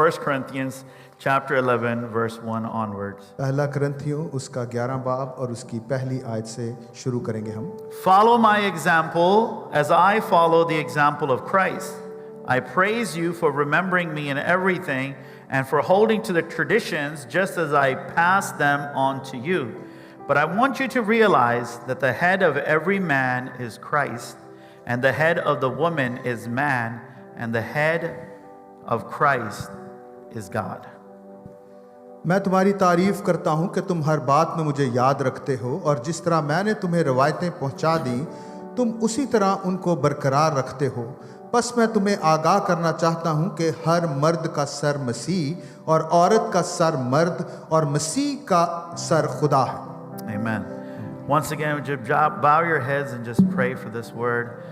1 Corinthians chapter 11 verse 1 onwards. पहला करंथियों उसका 11 बाब और उसकी पहली आयत से शुरू करेंगे हम। Follow my example as I follow the example of Christ. I praise you for remembering me in everything and for holding to the traditions just as I passed them on to you. But I want you to realize that the head of every man is Christ, and the head of the woman is man, and the head of Christ is God. मैं तुम्हारी तारीफ करता हूँ कि तुम हर बात में मुझे याद रखते हो और जिस तरह मैंने तुम्हें रवायतें पहुँचा दी तुम उसी तरह उनको बरकरार रखते हो। बस मैं तुम्हें आगाह करना चाहता हूँ कि हर मर्द का सर मसीह और औरत का सर मर्द और मसीह का सर खुदा है। Amen. Once again, would you bow your heads and just pray for this word?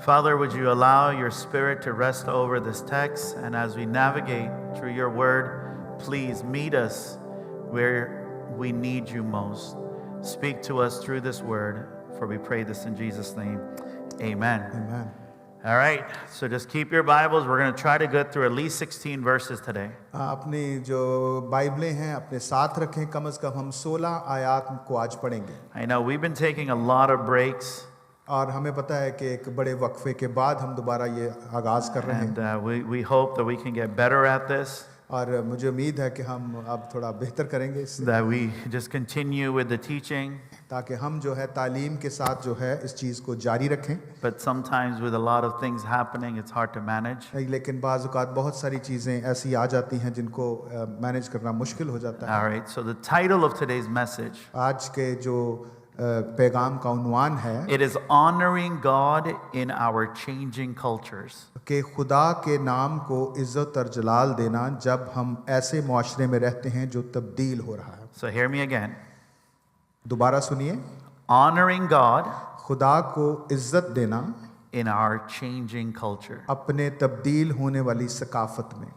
Father, would you allow your spirit to rest over this text, and as we navigate through your word, please meet us where we need you most. Speak to us through this word, for we pray this in Jesus' name. Amen. Amen. All right, so just keep your Bibles. We're going to try to get through at least 16 verses today. अपनी जो बाइबलें हैं अपने साथ रखें, कम से कम हम 16 आयात को आज पढ़ेंगे। I know we've been taking a lot of breaks. और हमें पता है कि एक बड़े वक्फे के बाद हम दोबारा ये आगाज कर रहे हैं। And we hope that we can get better at this. और मुझे उम्मीद है कि हम अब थोड़ा बेहतर करेंगे इससे। That we just continue with the teaching. ताकि हम जो है तालीम के साथ जो है इस चीज़ को जारी रखें। But sometimes with a lot of things happening, it's hard to manage. लेकिन बाज़ औक़ात बहुत सारी चीज़ें ऐसी आ जाती हैं जिनको मैनेज करना मुश्किल हो जाता है। All right, so the title of today's message. आज के जो पैगाम का उन्वान है, It is honoring God in our changing cultures. कि खुदा के नाम को इज्जत और जलाल देना जब हम ऐसे मुआशरे में रहते हैं जो तब्दील हो रहा है। So hear me again. दोबारा सुनिए। Honoring God खुदा को इज्जत देना in our changing culture. अपने तब्दील होने वाली सकाफत में।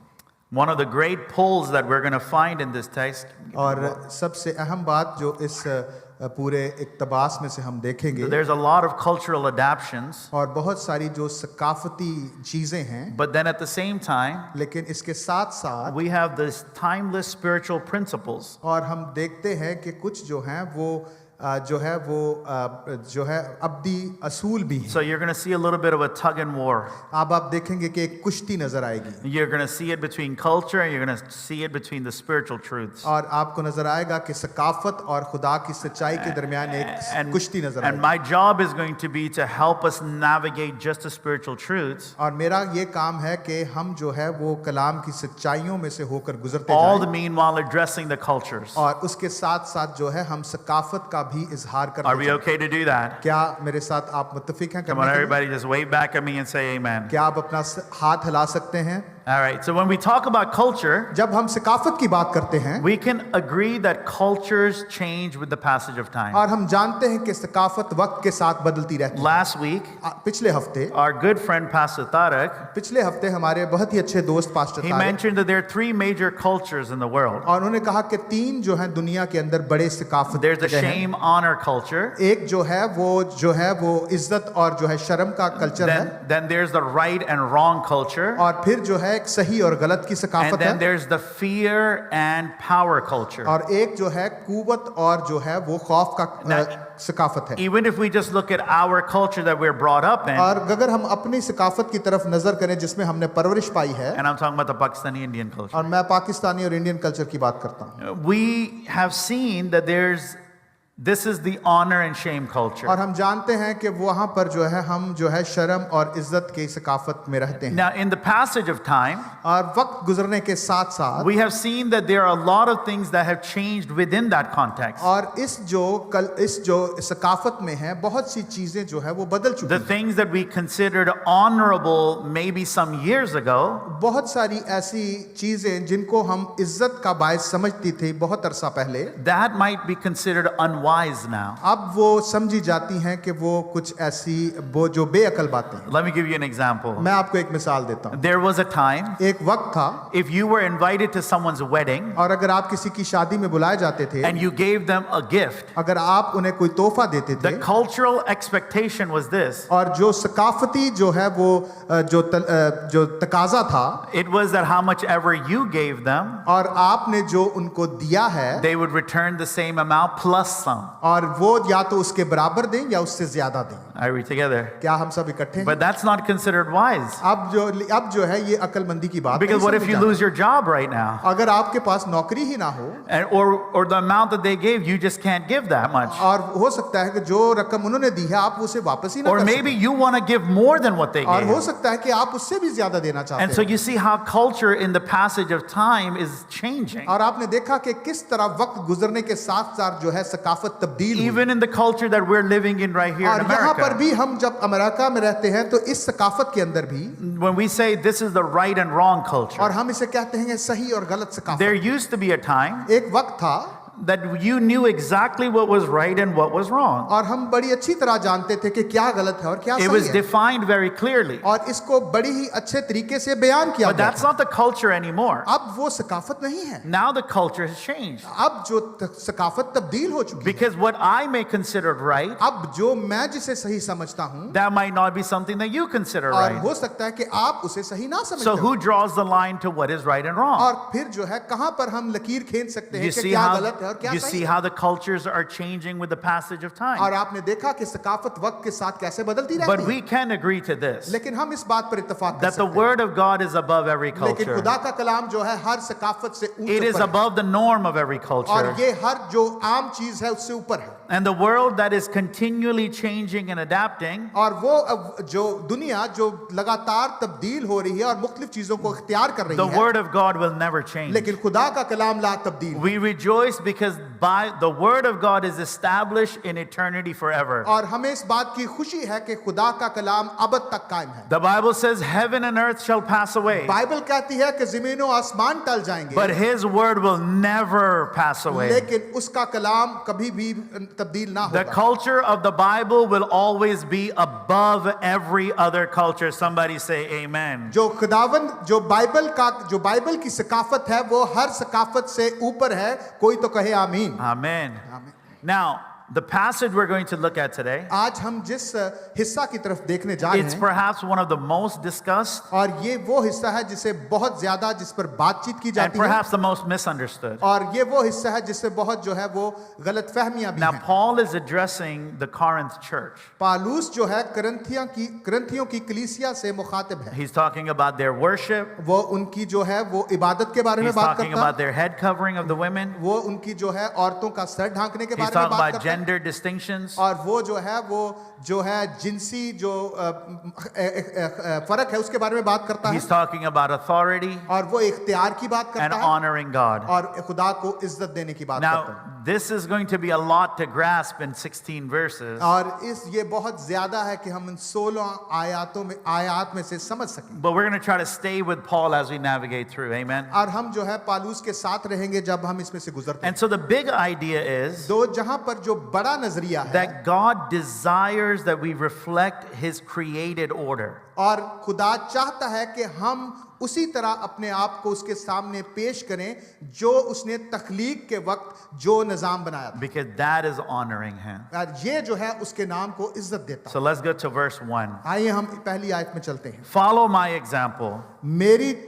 One of the great pulls that we're going to find in this text. और सबसे अहम बात जो इस पूरे इक़्तिबास में से हम देखेंगे, There's a lot of cultural adaptations. और बहुत सारी जो सकाफती चीज़ें हैं, But then at the same time, लेकिन इसके साथ साथ we have this timeless spiritual principles. और हम देखते हैं कि कुछ जो हैं वो जो है अब्दी असूल भी हैं। So you're going to see a little bit of a tug and war. अब आप देखेंगे कि एक कुश्ती नजर आएगी You're going to see it between culture and you're going to see it between the spiritual truths. और आपको नजर आएगा कि सकाफत और खुदा की सच्चाई के दरमियान एक कुश्ती नजर And आएगी। my job is going to be to help us navigate just the spiritual truths. और मेरा ये काम है कि हम जो है वो कलाम की सच्चाइयों में से होकर गुजरते All the जाएं meanwhile addressing the cultures. और उसके साथ साथ जो है हम सकाफत का भी इजहार करते Are we जाएं। okay to do that? क्या मेरे साथ आप मुत्तफिक हैं Come on, करने के लिए? everybody, just wave back at me and say amen. क्या आप अपना हाथ हिला सकते हैं? All right, so when we talk about culture, जब हम सकाफत की बात करते हैं we can agree that cultures change with the passage of time. और हम जानते हैं कि सकाफत वक्त के साथ बदलती रहती है। Last week, पिछले हफ्ते our good friend Pastor Tarek, पिछले हफ्ते हमारे बहुत ही अच्छे दोस्त pastor he Tariq, mentioned that there are three major cultures in the world. और उन्होंने कहा कि 3 जो हैं दुनिया के अंदर बड़े सकाफत There's the जगह हैं। shame honor culture. एक जो है वो इज्जत और जो है शर्म का कल्चर है, Then there's the right and wrong culture. और फिर जो है एक सही और गलत की And सकाफत then है, there's the fear and power culture. और एक जो है कुवत और जो है वो खौफ का सकाफत है। Even if we just look at our culture that we're brought up in, और अगर हम अपनी सकाफत की तरफ नजर करें जिसमें हमने परवरिश पाई है, and I'm talking about the Pakistani Indian culture, और मैं पाकिस्तानी और इंडियन कल्चर की बात करता हूँ, we have seen that this is the honor and shame culture. और हम जानते हैं कि वहाँ पर जो है हम जो है शर्म और इज्जत की सकाफत में रहते हैं। Now, in the passage of time, और वक्त गुजरने के साथ साथ we have seen that there are a lot of things that have changed within that context. और इस जो सकाफत में है बहुत सी चीजें जो है वो बदल चुकी The हैं। things that we considered honorable maybe some years ago, बहुत सारी ऐसी चीजें जिनको हम इज्जत का बायस समझती थी बहुत अरसा पहले, that might be considered unwanted wise now. अब वो समझी जाती हैं कि वो कुछ ऐसी वो जो बेअकल बातें हैं। Let me give you an example. मैं आपको एक मिसाल देता हूँ। There was a time, एक वक्त था, if you were invited to someone's wedding और अगर आप किसी की शादी में बुलाए जाते थे, and you gave them a gift, अगर आप उन्हें कोई तोहफा देते थे, the cultural expectation was this. और जो सकाफती जो है वो जो तकाजा था, It was that how much ever you gave them, और आपने जो उनको दिया है, they would return the same amount plus some. और वो या तो उसके बराबर दें या उससे ज्यादा दें। Are we together? क्या हम सब इकट्ठे हैं? But that's not considered wise. अब जो है ये अक्लमंदी की बात Because नहीं what if समझी you जाती। lose your job right now? अगर आपके पास नौकरी ही ना हो, And, or the amount that they gave, you just can't give that much. और हो सकता है कि जो रकम उन्होंने दी है आप उसे वापस ही ना Or कर maybe सकें, you want to give more than what they और हो gave. सकता है कि आप उससे भी ज्यादा देना And चाहते so हैं। you see how culture in the passage of time is changing. और आपने देखा कि किस तरह वक्त गुजरने के साथ साथ जो है सकाफत तब्दील हुई। Even in the culture that we're living in right here in और यहाँ पर America. भी हम जब अमेरिका में रहते हैं तो इस सकाफत के अंदर भी, When we say this is the right and wrong culture, और हम इसे कहते हैं सही और गलत सकाफत। there used to be a time एक वक्त था that you knew exactly what was right and what was wrong. और हम बड़ी अच्छी तरह जानते थे कि क्या गलत है और क्या It सही was है, defined very clearly. और इसको बड़ी ही अच्छे तरीके से बयान किया But गया that's था। not the culture anymore. अब वो सकाफत नहीं है, Now the culture has changed. अब जो सकाफत तब्दील हो चुकी है। Because what I may consider right, अब जो मैं जिसे सही समझता हूँ, that might not be something that you consider और right. हो सकता है कि आप उसे सही ना समझते So हो। who draws the line to what is right and wrong? और फिर जो है कहाँ पर हम लकीर खींच सकते हैं You कि see क्या how गलत है और क्या you सही see है। how the cultures are changing with the passage of time. और आपने देखा कि सकाफत वक्त के साथ कैसे बदलती But रहती we है। can agree to this, लेकिन हम इस बात पर इत्तेफाक कर that the सकते हैं, word of God is above every लेकिन culture. खुदा का कलाम जो है हर सकाफत से It ऊपर is है, above the norm of every और culture. ये हर जो आम चीज है उससे ऊपर है। And the world that is continually changing and adapting, और वो जो दुनिया जो लगातार तब्दील हो रही है और मुख्तलिफ चीजों को इख्तियार कर the रही है, word of God will never change. लेकिन खुदा का कलाम ला तब्दील। We rejoice because by the word of God is established in eternity forever. और हमें इस बात की खुशी है कि खुदा का कलाम अबद तक कायम है। The Bible says heaven and earth shall pass away, Bible कहती है कि जमीन और आसमान टल जाएंगे, but his word will never pass away. लेकिन उसका कलाम कभी भी तब्दील ना The होगा। culture of the Bible will always be above every other culture. Somebody say amen. जो जो बाइबल की सकाफत है वो हर सकाफत से ऊपर है, कोई तो कहे आमीन। Amen. आमीन। Now, the passage we're going to look at today, आज हम जिस हिस्सा की तरफ देखने जा रहे it's हैं, perhaps one of the most discussed और ये वो हिस्सा है जिसे बहुत ज्यादा जिस पर बातचीत की and जाती है, perhaps the most misunderstood. और ये वो हिस्सा है जिससे बहुत जो है वो गलत फहमियां भी Now, हैं। Paul is addressing the Corinth church. Paulus जो है करंथियों की कलीसिया से मुखातिब है। He's talking about their worship. वो उनकी जो है वो इबादत के बारे में He's बात talking करता about है, their head covering of the women. वो उनकी जो है औरतों का सर ढांकने के He's बारे में talking बात about करता है, gender distinctions. और वो जो है जिनसी जो फर्क है उसके बारे में बात करता है, He's talking about authority और वो इख्तियार की बात and करता है honoring God. और खुदा को इज्जत देने की बात करता है। Now, this is going to be a lot to grasp in 16 verses. और ये बहुत ज्यादा है कि हम इन 16 आयात में से समझ सकें, But we're going to try to stay with Paul as we navigate through. Amen. और हम जो है पालूस के साथ रहेंगे जब हम इसमें से गुजरते हैं। And so the big idea is तो जहां पर जो बड़ा नजरिया है, that God desires that we reflect his created order. और खुदा चाहता है कि हम उसी तरह अपने आप को उसके सामने पेश करें जो उसने तख्लीक के वक्त जो निजाम बनाया था, Because that is honoring him. और ये जो है उसके नाम को इज्जत देता है। So let's go to verse 1. आइए हम पहली आयत में चलते हैं। Follow my example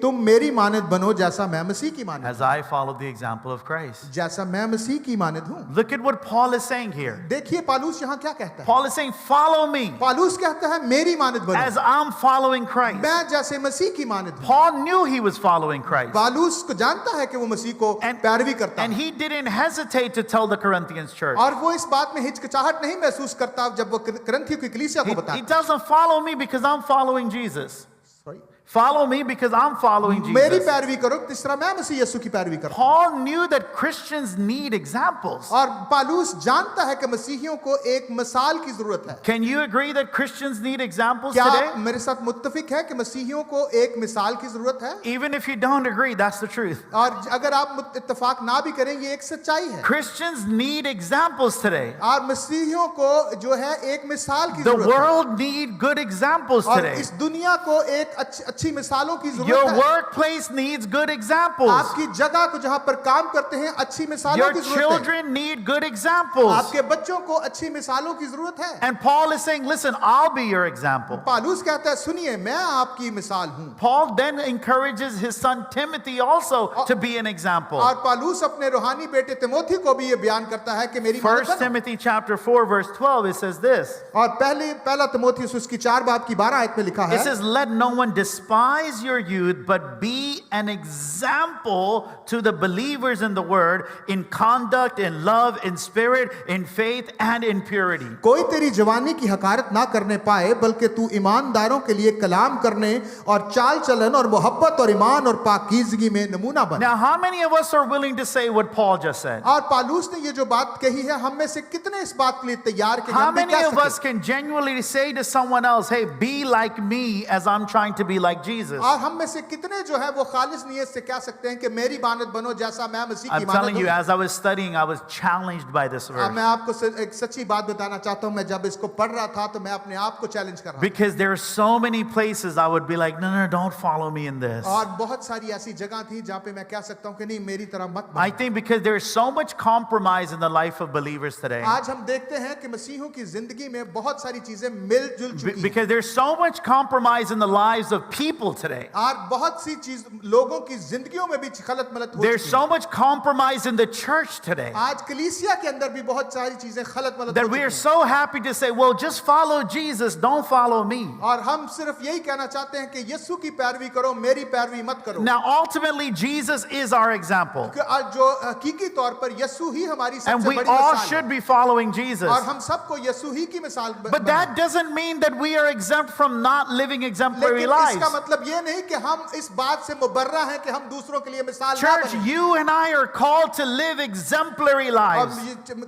तुम मेरी मानद बनो जैसा मैं मसीह की मानद, as I follow the example of Christ. जैसा मैं मसीह की मानद हूं। Look at what Paul is saying here. देखिए पालूस यहाँ क्या कहता है। Paul is saying, follow me Paulus कहता है मेरी मानद बनो, as I'm following Christ. मैं जैसे मसीह की मानद हूं। Paul knew he was following Christ. Paulus को जानता है कि वो मसीह को पैरवी करता And है, he didn't hesitate to tell the Corinthians church. और वो इस बात में हिचकिचाहट नहीं महसूस करता जब वो करंथियों की कलीसिया को He बताता doesn't follow me because I'm following Jesus. Sorry? Follow me because I'm following मेरी Jesus. पैरवी करो जिस तरह मैं मसीह यीशु की पैरवी करता हूं। Paul knew that Christians need examples. और पालूस जानता है कि मसीहियों को एक मिसाल की जरूरत है। Can you agree that Christians need examples क्या today? आप मेरे साथ मुत्तफिक है कि मसीहियों को एक मिसाल की जरूरत है? Even if you don't agree, that's the truth. और अगर आप इत्तेफाक ना भी करें, ये एक सच्चाई है। Christians need examples today. और मसीहियों को जो है एक मिसाल की The जरूरत है। world need good examples और today. इस दुनिया को एक अच्छी मिसालों की Your जरूरत है। workplace needs good examples. आपकी जगह को जहां पर काम करते हैं अच्छी मिसालों Your की जरूरत है। children need good examples. आपके बच्चों को अच्छी मिसालों की जरूरत है। And Paul is saying, listen, I'll be your example. Paulus कहता है सुनिए मैं आपकी मिसाल हूं। Paul then encourages his son Timothy also to be an example. और पालूस अपने रूहानी बेटे तिमोथी को भी ये बयान करता है कि मेरी 1 मदद करो। Timothy chapter 4 verse 12, it says this. और पहला तिमोथी उसकी 4 बाब की 12 आयत में लिखा It है, says, let no one despise your youth, but be an example to the believers in the word, in conduct, in love, in spirit, in faith, and in purity. कोई तेरी जवानी की हकारत ना करने पाए, बल्कि तू ईमानदारों के लिए कलाम करने और चाल चलन और मोहब्बत और ईमान और पाकीज़गी में नमूना बन। Now, how many of us are willing to say what Paul just said? और पालूस ने ये जो बात कही है, हम में से कितने इस बात के लिए तैयार कि How हम भी many कह of सकें? us can genuinely say to someone else, hey, be like me as I'm trying to be like Jesus? और हम में से कितने जो है वो खालिस नियत से कह सकते हैं कि मेरी मानद बनो जैसा मैं मसीह की I'm मानद telling you, हूं। as I was studying, I was challenged by this अब verse. मैं आपको एक सच्ची बात बताना चाहता हूं, मैं जब इसको पढ़ रहा था तो मैं अपने आप को चैलेंज कर रहा था। Because there are so many places I would be like, no, don't follow me in this. और बहुत सारी ऐसी जगह थी जहां पे मैं कह सकता हूं कि नहीं मेरी तरह मत बनो। I think because there is so much compromise in the life of believers today. आज हम देखते हैं कि मसीहों की जिंदगी में बहुत सारी चीजें मिलजुल चुकी हैं। Because there's so much compromise in the lives of people today. और बहुत सी चीज लोगों की जिंदगियों में भी खलत मलत हो There's चुकी so हैं। much compromise in the church today आज कलीसिया के अंदर भी बहुत सारी चीजें खलत मलत हो that चुकी we are हैं। so happy to say, well, just follow Jesus, don't follow me. और हम सिर्फ यही कहना चाहते हैं कि यीशु की पैरवी करो, मेरी पैरवी मत करो। Now, ultimately, Jesus is our example. कि आज जो हकीकी तौर पर यीशु ही हमारी And सबसे we बड़ी all मिसाल है। should be following Jesus. और हम सबको यीशु ही की मिसाल But that doesn't mean that we are exempt from not living exemplary लेकिन lives. इसका मतलब ये नहीं कि हम इस बात से मुबर्रा हैं कि हम दूसरों के लिए मिसाल ना Church, बनें। you and I are called to live exemplary और lives.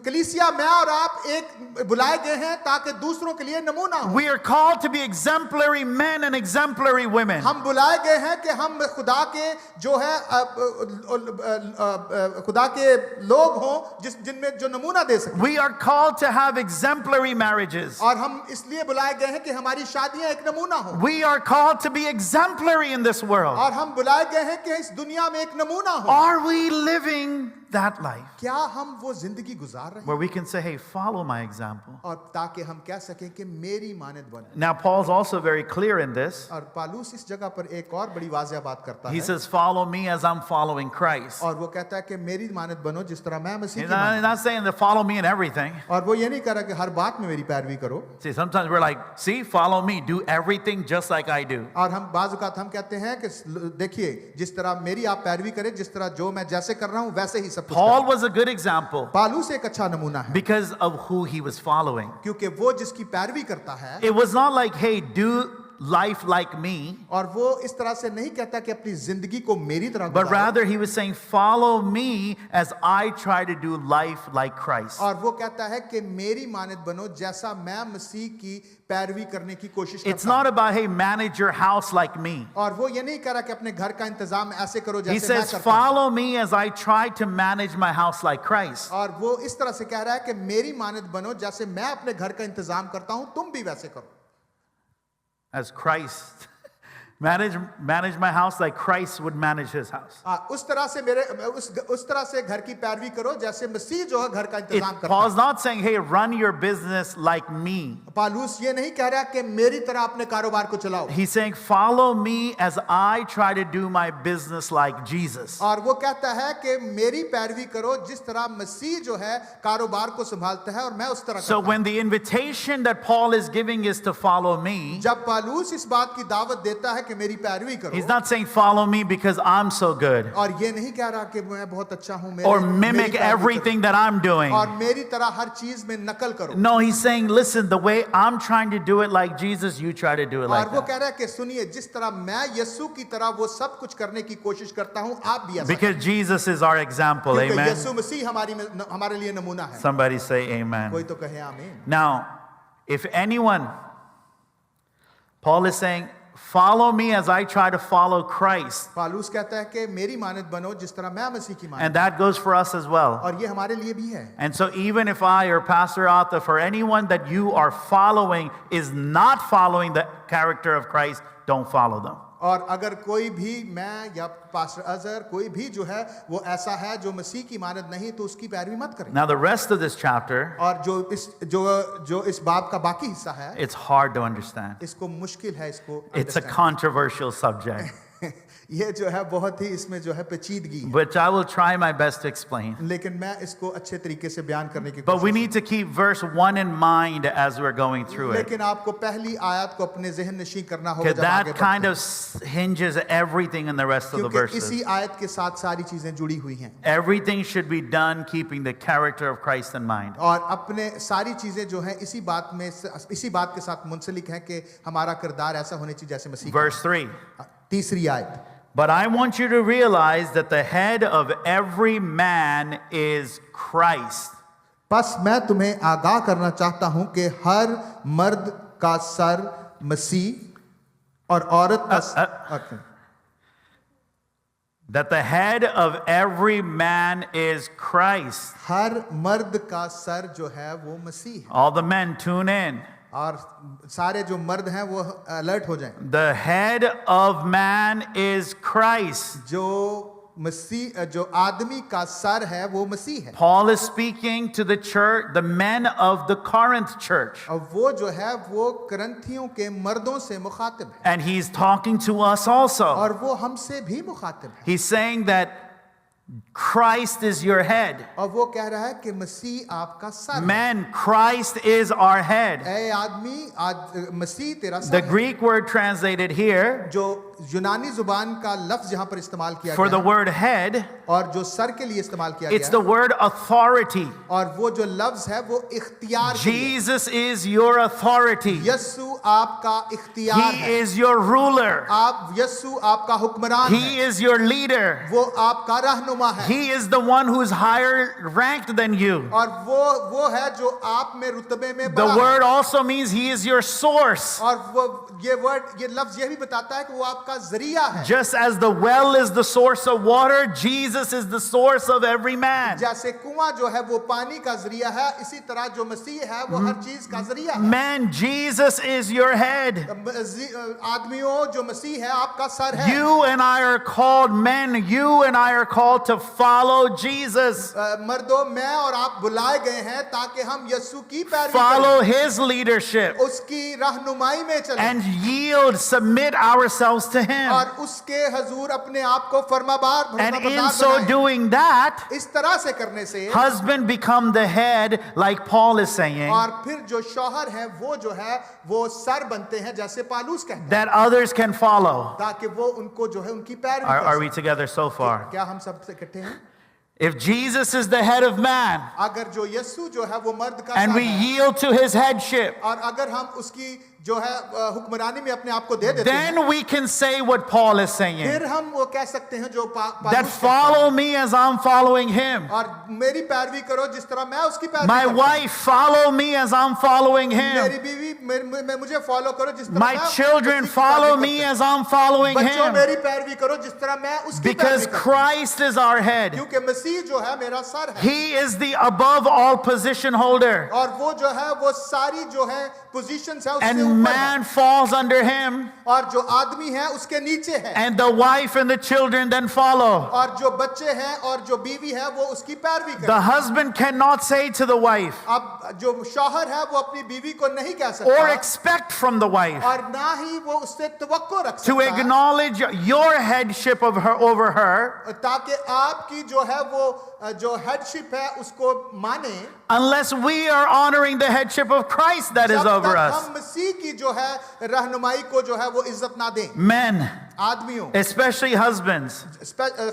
कलीसिया मैं और आप एक बुलाए गए हैं ताकि दूसरों के लिए नमूना हो। We are called to be exemplary men and exemplary women. हम बुलाए गए हैं कि हम खुदा के जो है खुदा के लोग हों जिनमें जो नमूना दे सकें। We are called to have exemplary marriages. और हम इसलिए बुलाए गए हैं कि हमारी शादियां एक नमूना हो। We are called to be exemplary in this world. और हम बुलाए गए हैं कि इस दुनिया में एक नमूना हो। Are we living that life क्या हम वो जिंदगी गुजार रहे हैं where we can say, hey, follow my example? और ताकि हम कह सकें कि मेरी मानद बने। Now, Paul's also very clear in this. और पालूस इस जगह पर एक और बड़ी वाज़ेह बात करता He है says, follow me as I'm following Christ. और वो कहता है कि मेरी मानद बनो जिस तरह मैं मसीह He's की मानद। not saying to follow me in everything. और वो ये नहीं कह रहा कि हर बात में मेरी पैरवी करो। See, sometimes we're like, see, follow me, do everything just like I do. और हम बाज़ औक़ात हम कहते हैं कि देखिए जिस तरह मेरी आप पैरवी करें, जिस तरह जो मैं जैसे कर रहा हूं वैसे ही सब कुछ Paul करें। was a good example Paulus एक अच्छा नमूना है because of who he was following. क्योंकि वो जिसकी पैरवी करता है It was not like, hey, do life like me, और वो इस तरह से नहीं कहता कि अपनी जिंदगी को मेरी तरह but गुजारो। rather he was saying, follow me as I try to do life like Christ. और वो कहता है कि मेरी मानद बनो जैसा मैं मसीह की पैरवी करने की कोशिश It's करता not about, hey, manage your house like me. हूं। और वो ये नहीं कह रहा कि अपने घर का इंतजाम ऐसे करो He जैसे मैं says, करता हूं। follow me as I try to manage my house like Christ. और वो इस तरह से कह रहा है कि मेरी मानद बनो जैसे मैं अपने घर का इंतजाम करता हूं तुम भी वैसे करो। As Christ. Manage my house like Christ would manage his house. उस तरह से मेरे उस तरह से घर की पैरवी करो जैसे मसीह जो है घर का इंतजाम करता है। Paul's not saying, hey, run your business like me. Paulus ये नहीं कह रहा कि मेरी तरह अपने कारोबार को चलाओ। He's saying, follow me as I try to do my business like Jesus. और वो कहता है कि मेरी पैरवी करो जिस तरह मसीह जो है कारोबार को संभालता है और मैं उस तरह So करता when the invitation that Paul is giving is to follow me, हूं। जब पालूस इस बात की दावत देता है कि मेरी पैरवी करो। He's not saying follow me because I'm so good और ये नहीं कह रहा कि मैं बहुत अच्छा हूँ, or mimic everything that I'm doing. और मेरी तरह हर चीज में नकल करो। No, he's saying, listen, the way I'm trying to do it like Jesus, you try to do it और like वो that. कह रहा है कि सुनिए, जिस तरह मैं यीशु की तरह वो सब कुछ करने की कोशिश करता हूँ, आप भी ऐसा Because Jesus is our example, क्योंकि amen. यीशु मसीह हमारे लिए नमूना है। Somebody say amen. कोई तो कहे आमीन। Now, if anyone, Paul is saying, follow me as I try to follow Christ. Paulus कहता है कि मेरी मानद बनो जिस तरह मैं मसीह की मानद। And that goes for us as well. और ये हमारे लिए भी है। And so even if I or Pastor Arthur, for anyone that you are following is not following the character of Christ, don't follow them. और अगर कोई भी, मैं या पास्टर अजहर, कोई भी जो है वो ऐसा है जो मसीह की मानद नहीं, तो उसकी पैरवी मत करें। Now the rest of this chapter, और जो इस बाब का बाकी हिस्सा है, it's hard to understand. इसको मुश्किल है इसको It's a understand। controversial subject, ये जो है बहुत ही इसमें जो है पेचीदगी है, which I will try my best to explain. लेकिन मैं इसको अच्छे तरीके से बयान करने की But we कोशिश need to keep verse 1 in mind as we're going through it. लेकिन आपको पहली आयत को अपने ज़हन नशीं करना होगा Because जब आगे that kind बढ़ते of hinges everything in the rest of the हैं। क्योंकि verses. इसी आयत के साथ सारी चीजें जुड़ी हुई हैं Everything should be done keeping the character of Christ in mind. और अपने सारी चीजें जो हैं इसी बात के साथ मुंसलिक हैं कि हमारा किरदार ऐसा होने चाहिए जैसे मसीह का। Verse 3. तीसरी आयत, But I want you to realize that the head of every man is Christ. बस मैं तुम्हें आगाह करना चाहता हूं कि हर मर्द का सर मसीह और औरत का That the head of every man is Christ. हर मर्द का सर जो है वो मसीह है। All the men tune in. और सारे जो मर्द हैं वो अलर्ट हो जाएं। The head of man is Christ. जो आदमी का सर है वो मसीह है। Paul is speaking to the church, the men of the Corinth church. और वो जो है वो करंथियों के मर्दों से मुखातिब है And he's talking to us also. और वो हमसे भी मुखातिब है। He's saying that Christ is your head. और वो कह रहा है कि मसीह आपका सर है। Men, Christ is our head. ऐ आदमी, मसीह तेरा सर The है। Greek word translated here जो यूनानी जुबान का लफ्ज यहाँ पर इस्तेमाल किया for गया the है word head, और जो सर के लिए इस्तेमाल किया it's गया the है word authority. और वो जो लफ्ज है वो इख्तियार के लिए। Jesus is your authority. Yesu आपका इख्तियार He है। is your ruler. यस्सु आपका हुक्मरान He है। is your leader. वो आपका रहनुमा है He is the one who's higher ranked than you. और वो है जो आप में रुतबे में The बड़ा word है। also means he is your source. और ये लफ्ज ये भी बताता है कि वो आपका जरिया है। Just as the well is the source of water, Jesus is the source of every man. जैसे कुआं जो है वो पानी का जरिया है, इसी तरह जो मसीह है वो हर चीज का जरिया है। Man, Jesus is your head. आदमियों, जो मसीह है आपका सर है। You and I are called, men, you and I are called to follow Jesus. मर्दों, मैं और आप बुलाए गए हैं ताकि हम यीशु की पैरवी Follow करें, his leadership उसकी रहनुमाई में चलें and yield, submit ourselves to him. और उसके हजूर अपने आप को फरमाबार And in फरमाबरदार so बनाएं। doing that, इस तरह से करने से husband become the head, like Paul is saying, और फिर जो शौहर है वो सर बनते हैं जैसे पालूस कहते हैं, that others can follow. ताकि वो उनको जो है उनकी पैरवी Are कर we together so सकें। far? क्या हम सब से इकट्ठे हैं? If Jesus is the head of man अगर जो यीशु जो है वो मर्द का and सर we है yield to his headship, और अगर हम उसकी जो है हुक्मरानी में अपने आप को दे देते हैं, then we can say what Paul is saying. फिर हम वो कह सकते हैं जो That follow me as I'm following him. और मेरी पैरवी करो जिस तरह मैं उसकी पैरवी My करता हूं। wife, follow me as I'm following him. मेरी बीवी मुझे फॉलो करो जिस तरह My मैं children, उसकी follow पैरवी me करता as I'm following हूं। बच्चों, him. मेरी पैरवी करो जिस तरह मैं उसकी Because पैरवी करता हूं। Christ is our head. क्योंकि मसीह जो है मेरा सर है He is the above all position holder. और वो जो है वो सारी जो है पोजीशंस है उससे And ऊपर man है falls under him. और जो आदमी है उसके नीचे है And the wife and the children then follow. और जो बच्चे हैं और जो बीवी है वो उसकी पैरवी करे। The husband cannot say to the wife अब जो शौहर है वो अपनी बीवी को नहीं कह or सकता expect from the wife और ना ही वो उससे तवक्को रख to सकता है acknowledge your headship of her over her ताकि आपकी जो है वो जो हेडशिप है उसको माने unless we are honoring the headship of Christ that is जब over तक us. हम मसीह की जो है रहनुमाई को जो है वो इज्जत ना दें। Men, आदमियों, especially husbands,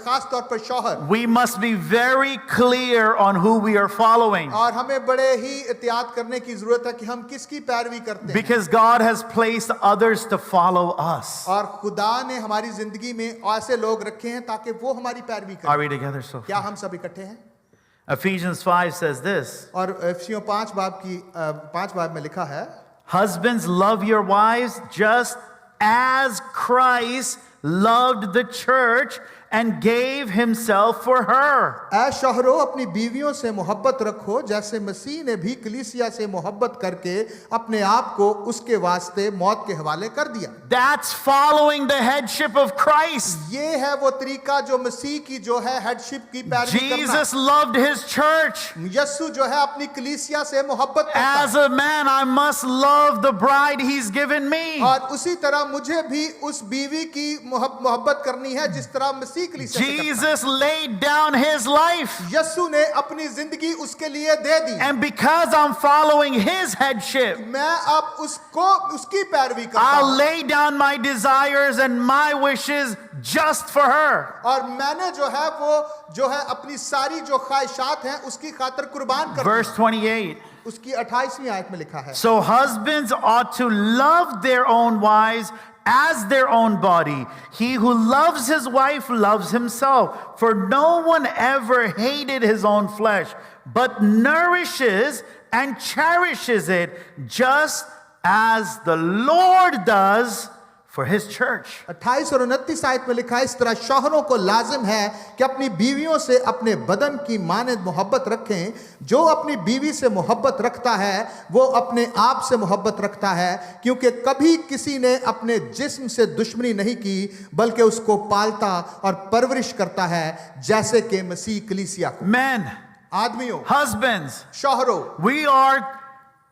खास तौर पर शौहर, we must be very clear on who we are following, और हमें बड़े ही एहतियात करने की जरूरत है कि हम किसकी पैरवी करते हैं, because God has placed others to follow us. और खुदा ने हमारी जिंदगी में ऐसे लोग रखे हैं ताकि वो हमारी पैरवी Are करें। we together so क्या far? हम सब इकट्ठे हैं? Ephesians 5 says this: और इफिसियों 5 बाब में लिखा है, Husbands, love your wives just as Christ loved the church and gave himself for her. ऐ शौहरों, अपनी बीवियों से मोहब्बत रखो जैसे मसीह ने भी कलीसिया से मोहब्बत करके अपने आप को उसके वास्ते मौत के हवाले कर दिया। That's following the headship of Christ. ये है वो तरीका जो मसीह की जो है हेडशिप की पैरवी करना। Jesus loved his church. Yesu जो है अपनी कलीसिया से मोहब्बत करता As है, a man, I must love the bride he's given me. और उसी तरह मुझे भी उस बीवी की मोहब्बत करनी है जिस तरह मसीह कलीसिया से करता है। Jesus laid down his life. Yesu ने अपनी जिंदगी उसके लिए दे दी, And because I'm following his headship, मैं अब उसकी पैरवी करता I'll हूं, lay down my desires and my wishes just for her. और मैंने जो है वो जो है अपनी सारी जो ख्वाहिशात हैं उसकी खातिर कुर्बान कर Verse 28. उसकी 28वीं आयत में लिखा है, So husbands ought to love their own wives as their own body. He who loves his wife loves himself. For no one ever hated his own flesh, but nourishes and cherishes it, just as the Lord does for his church. 28 और 29 आयत में लिखा है, इस तरह शौहरों को लाजिम है कि अपनी बीवियों से अपने बदन की मानद मोहब्बत रखें। जो अपनी बीवी से मोहब्बत रखता है वो अपने आप से मोहब्बत रखता है, क्योंकि कभी किसी ने अपने जिस्म से दुश्मनी नहीं की बल्कि उसको पालता और परवरिश करता है जैसे कि मसीह कलीसिया को। Men, आदमियों, husbands, शौहरों, we are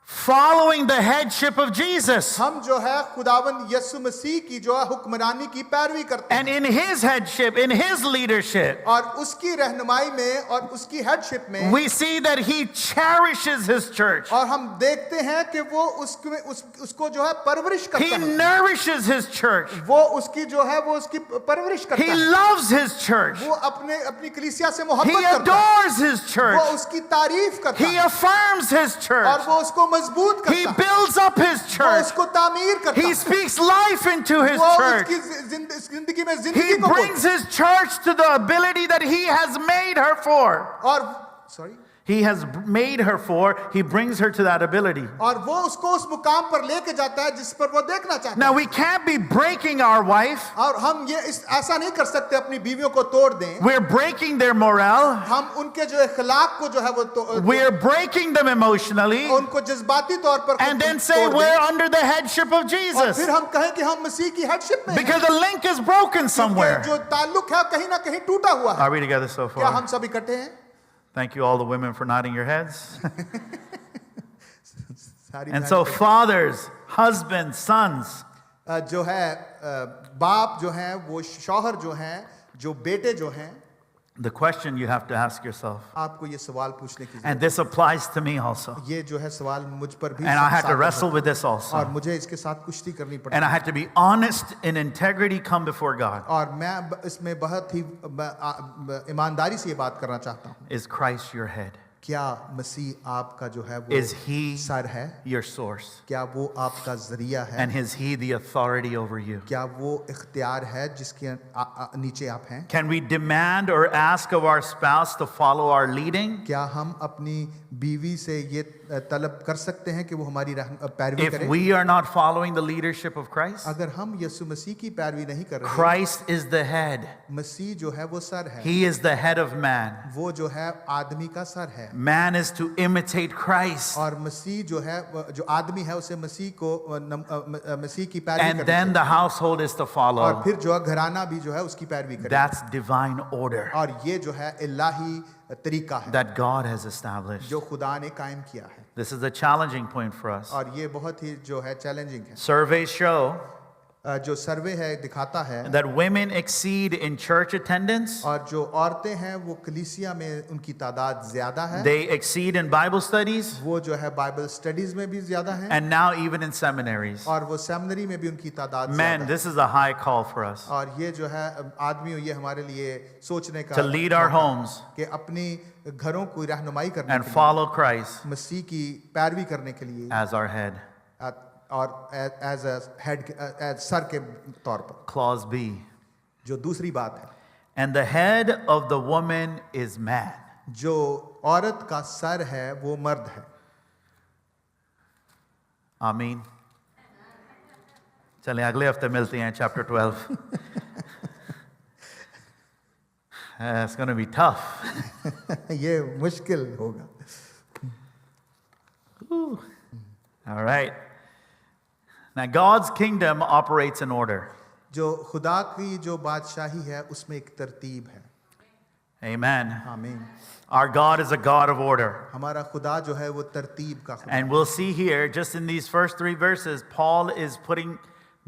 following the headship of Jesus. हम जो है खुदावंद यीशु मसीह की जो है हुक्मरानी की पैरवी करते हैं, And in his headship, in his leadership, और उसकी रहनुमाई में और उसकी हेडशिप में we see that he cherishes his church. और हम देखते हैं कि वो उसको जो है परवरिश करता He है, nourishes his church. वो उसकी जो है वो उसकी परवरिश करता He है, loves his church. वो अपनी कलीसिया से He मोहब्बत करता है, adores his वो church. उसकी तारीफ करता He है affirms his और church. वो उसको मजबूत He करता है, builds up his वो church. उसको तामीर करता He है, speaks life into his वो church. उसकी जिंदगी में He जिंदगी को brings his church to the ability that he has made her for. और He has made her for. He brings her to that ability. और वो उसको उस मुकाम पर लेके जाता है जिस पर वो देखना चाहता Now है। we can't be breaking our wife. और हम ये ऐसा नहीं कर सकते अपनी बीवियों को तोड़ दें, We're breaking their morale. हम उनके जो अखलाक को जो है वो We're breaking them emotionally. उनको जज्बाती तौर पर And then say तोड़ दें, we're under the headship of और Jesus. फिर हम कहें कि हम मसीह की हेडशिप में हैं, Because the link is broken क्योंकि somewhere. जो ताल्लुक है कहीं ना कहीं टूटा हुआ है। Are we together so क्या हम far? सब इकट्ठे हैं? Thank you, all the women, for nodding your heads. सारी And so, fathers, husbands, sons, जो है बाप जो हैं, वो शौहर जो हैं, जो बेटे जो हैं, the question you have to ask yourself, आपको ये सवाल पूछने की and जरूरत this applies to me also, है। ये जो है सवाल मुझ पर भी and I had to साबित wrestle होता with this है, और also, मुझे इसके साथ कुश्ती करनी पड़ती and I है, had to be honest in integrity, come before God. और मैं इसमें बहुत ही ईमानदारी से ये बात करना चाहता हूँ। Is Christ your head? क्या मसीह आपका जो है वो Is he सर है? your source? क्या वो आपका जरिया है? And is he the authority over you? क्या वो इख्तियार है जिसके नीचे आप हैं? Can we demand or ask of our spouse to follow our leading? क्या हम अपनी बीवी से ये तलब कर सकते हैं कि वो हमारी पैरवी If करे? we are not following the leadership of Christ, अगर हम यीशु मसीह की पैरवी नहीं कर रहे, Christ is the head. मसीह जो है वो सर है, He is the head of man. वो जो है आदमी का सर है, Man is to imitate Christ. और मसीह जो है जो आदमी है उसे मसीह को मसीह की पैरवी And करनी then चाहिए, the household is to और follow. फिर जो घराना भी जो है उसकी पैरवी करे, That's divine order और ये जो है इलाही तरीका है that God has established. जो खुदा ने कायम किया है, This is a challenging point for us. और ये बहुत ही जो है चैलेंजिंग है। Surveys show जो सर्वे है दिखाता है that women exceed in church attendance, और जो औरतें हैं वो कलीसिया में उनकी तादाद ज्यादा है, they exceed in Bible studies, वो जो है बाइबल स्टडीज में भी ज्यादा है and now even in seminaries. और वो सेमिनरी में भी उनकी तादाद Men, ज्यादा है। this is a high call for us और ये जो है आदमियों, ये हमारे लिए सोचने का to lead our मौका homes कि अपनी घरों को रहनुमाई करने and के लिए, follow Christ मसीह की पैरवी करने के लिए as our head. और as a head, as sir के तौर पर। Clause B. जो दूसरी बात है, And the head of the woman is man. जो औरत का सर है वो मर्द है। Amen. चलें अगले हफ्ते मिलते हैं chapter 12. It's going to be tough. ये मुश्किल होगा। All right. Now God's kingdom operates in order. जो खुदा की जो बादशाही है उसमें एक तरतीब है। Amen. आमीन। Our God is a God of order. हमारा खुदा जो है वो तरतीब का खुदा। And we'll see here, just in these first 3 verses, Paul is putting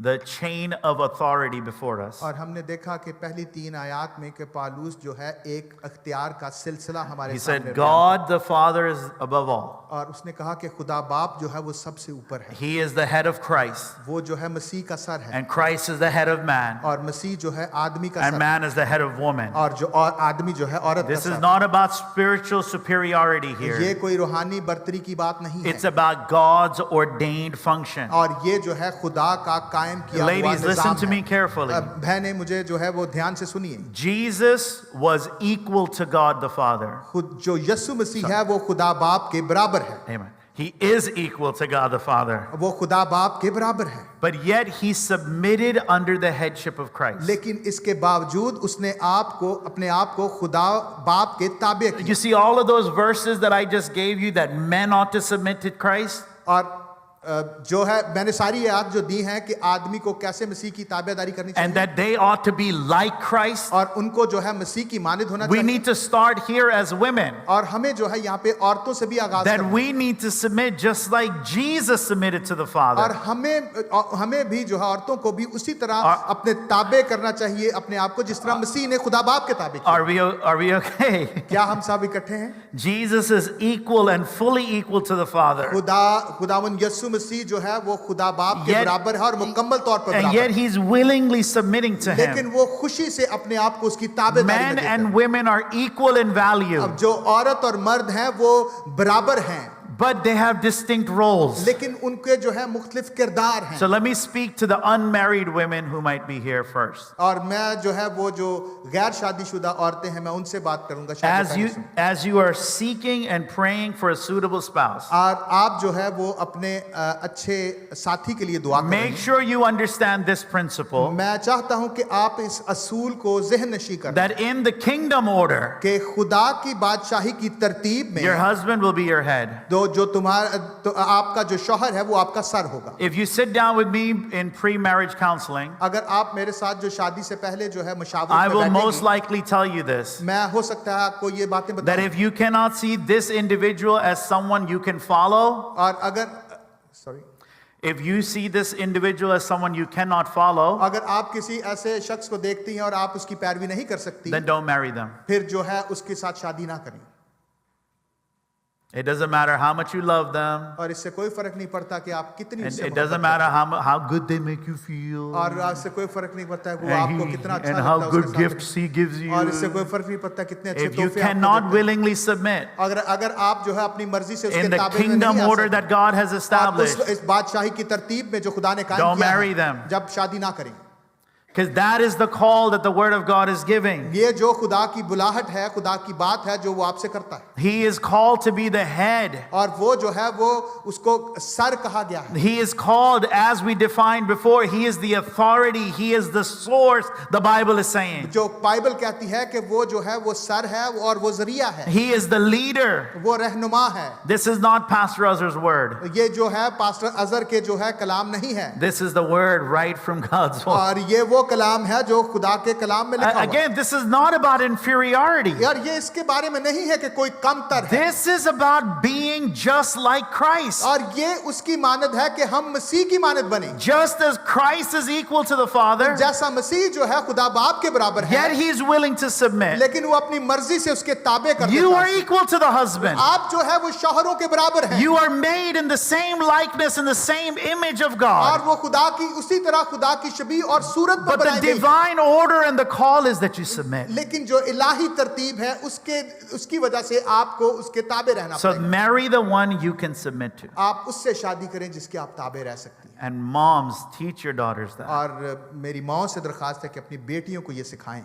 the chain of authority before us. और हमने देखा कि पहली 3 आयत में कि पालूस जो है एक अख्तियार का सिलसिला हमारे He सामने said, बयान God the Father is above all. और उसने कहा कि खुदा बाप जो है वो सबसे ऊपर है, He is the head of Christ, वो जो है मसीह का सर है and Christ is the head of man, और मसीह जो है आदमी का and sir man is the head of woman. और जो और आदमी जो है औरत का This is sir. not about spiritual superiority ये here. कोई रूहानी बर्तरी की बात नहीं It's है about God's ordained function. और ये जो है खुदा का कायम किया हुआ Ladies, listen निजाम to है। me carefully. बहनें मुझे जो है वो ध्यान से सुनिए, Jesus was equal to God the Father. खुद जो यीशु मसीह है वो खुदा बाप के बराबर है, Amen. He is equal to God the Father. वो खुदा बाप के बराबर है, But yet he submitted under the headship of Christ. लेकिन इसके बावजूद उसने अपने आप को खुदा बाप के ताबे किया। You see all of those verses that I just gave you that men ought to submit to Christ? और जो है मैंने सारी आयत जो दी हैं कि आदमी को कैसे मसीह की ताबेदारी करनी And चाहिए that they ought to be like Christ? और उनको जो है मसीह की मानद होना We चाहिए need to start here as women. और हमें जो है यहाँ पे औरतों से भी आगाज That करना है। we need to submit just like Jesus submitted to the और Father. हमें भी जो है औरतों को भी उसी तरह अपने ताबे करना चाहिए अपने आप को जिस तरह मसीह ने खुदा बाप के ताबे किया। Are we okay? क्या हम सब इकट्ठे हैं? Jesus is equal and fully equal to the Father. खुदावन यीशु मसीह जो है वो खुदा बाप के Yet- बराबर है और मुकम्मल तौर पर And बराबर yet है। he's willingly submitting to लेकिन him. वो खुशी से अपने आप को उसकी ताबेदारी में Men देते हैं। and women are equal in value, अब जो औरत और मर्द हैं वो बराबर हैं, but they have distinct roles. लेकिन उनके जो है मुख्तलिफ किरदार हैं। So let me speak to the unmarried women who might be here first. और मैं जो है वो जो गैर शादीशुदा औरतें हैं मैं उनसे बात करूंगा शायद As पहले you soon. as you are seeking and praying for a suitable spouse, और आप जो है वो अपने अच्छे साथी के लिए दुआ make करें। sure you understand this principle मैं चाहता हूं कि आप इस असूल को ज़हन नशी करें that in the kingdom order, कि खुदा की बादशाही की तरतीब में your husband will be your head. जो तुम्हारा तो आपका जो शौहर है वो आपका सर होगा। If you sit down with me in pre-marriage counseling, अगर आप मेरे साथ जो शादी से पहले जो है I मशावरत will में most बैठेंगी, likely tell you this, मैं हो सकता है आपको ये बातें that बताऊं। if you cannot see this individual as someone you can follow, और अगर sorry if you see this individual as someone you cannot follow, अगर आप किसी ऐसे शख्स को देखती हैं और आप उसकी पैरवी नहीं कर सकती, then don't marry them. फिर जो है उसके साथ शादी ना करें। It doesn't matter how much you love them. और इससे कोई फर्क नहीं पड़ता कि आप कितनी And उससे it doesn't मोहब्बत matter how good they make you feel. करते हैं। और इससे कोई फर्क नहीं पड़ता है कि वो And, आपको कितना अच्छा and लगता how है good उसके साथ gifts he gives you. और इससे कोई फर्क नहीं पड़ता कितने अच्छे If you तोहफे आपको cannot देते हैं। willingly submit अगर आप जो है अपनी मर्जी से उसके in the ताबे में kingdom नहीं आ order सकते, that God has और established, इस बादशाही की तरतीब में जो खुदा ने कायम Don't किया marry है, them. जब शादी ना करें। because that is the call that the word of God is giving. ये जो खुदा की बुलाहट है, खुदा की बात है जो वो आपसे करता है, He is called to be the head. और वो जो है वो उसको सर कहा गया है। He is called, as we defined before, he is the authority, he is the source, the Bible is saying. जो बाइबल कहती है कि वो जो है वो सर है और वो जरिया है, He is the leader. वो रहनुमा है। This is not Pastor Uzzer's word. ये जो है पास्टर अजहर के जो है कलाम नहीं है, This is the word right from God's word. और ये वो कलाम है जो खुदा के कलाम में लिखा हुआ है। Again, this is not about inferiority. यार ये इसके बारे में नहीं है कि कोई कमतर है, This is about being just like Christ. और ये उसकी मानद है कि हम मसीह की मानद बने। Just as Christ is equal to the Father, जैसा मसीह जो है खुदा बाप के बराबर है, yet he is willing to submit. लेकिन वो अपनी मर्जी से उसके ताबे कर You देता are है। equal to the husband. आप जो है वो शौहरों के बराबर हैं, You are made in the same likeness and the same image of और God. वो खुदा की उसी तरह खुदा की शबीह और सूरत पर But the बनाई गई। divine order and the call is that you submit. लेकिन जो इलाही तरतीब है उसकी वजह से आपको उसके ताबे रहना So पड़ेगा। marry the one you can submit to. आप उससे शादी करें जिसके आप ताबे रह सकती हैं। And moms, teach your daughters that. और मेरी माँ से दरखास्त है कि अपनी बेटियों को ये सिखाएं।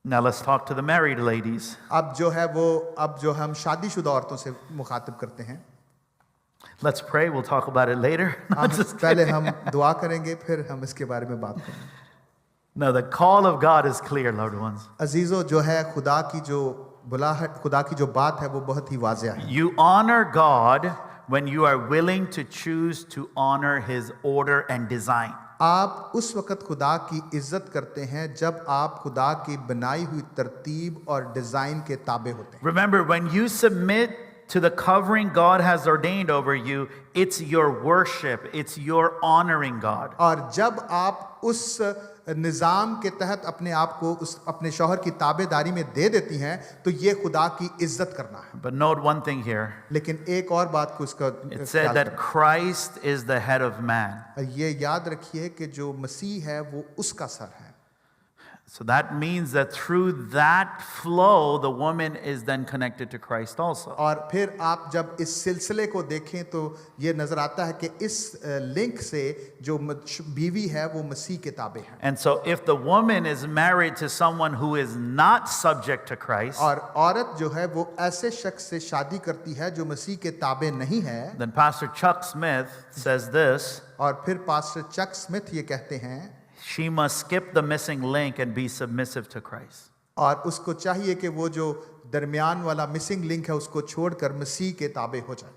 Now let's talk to the married ladies. अब जो हम शादीशुदा औरतों से मुखातिब करते हैं, Let's pray. We'll talk about it later. हम पहले हम दुआ करेंगे, फिर हम इसके बारे में बात करेंगे। No, the call of God is clear, loved ones. अजीजों, जो है खुदा की जो बुलाहट, खुदा की जो बात है वो बहुत ही वाज़ेह है। You honor God when you are willing to choose to honor His order and design. आप उस वक़्त खुदा की इज्जत करते हैं जब आप खुदा की बनाई हुई तरतीब और डिज़ाइन के ताबे होते हैं। Remember, when you submit to the covering God has ordained over you, it's your worship, it's your honoring God. और जब आप उस निज़ाम के तहत अपने आप को उस अपने शौहर की ताबेदारी में दे देती हैं, तो ये खुदा की इज्जत करना है। But note one thing here. लेकिन एक और बात को इसका It said that Christ is the head of man. ये याद रखिए कि जो मसीह है वो उसका सर है। So that means that through that flow, the woman is then connected to Christ also. और फिर आप जब इस सिलसिले को देखें तो ये नजर आता है कि इस लिंक से जो बीवी है वो मसीह के ताबे है। And so if the woman is married to someone who is not subject to Christ, और औरत जो है वो ऐसे शख्स से शादी करती है जो मसीह के ताबे नहीं है। then Pastor Chuck Smith says this: और फिर पास्टर चक स्मिथ ये कहते हैं, she must skip the missing link and be submissive to Christ. और उसको चाहिए कि वो जो दरमियान वाला मिसिंग लिंक है उसको छोड़कर मसीह के ताबे हो जाए।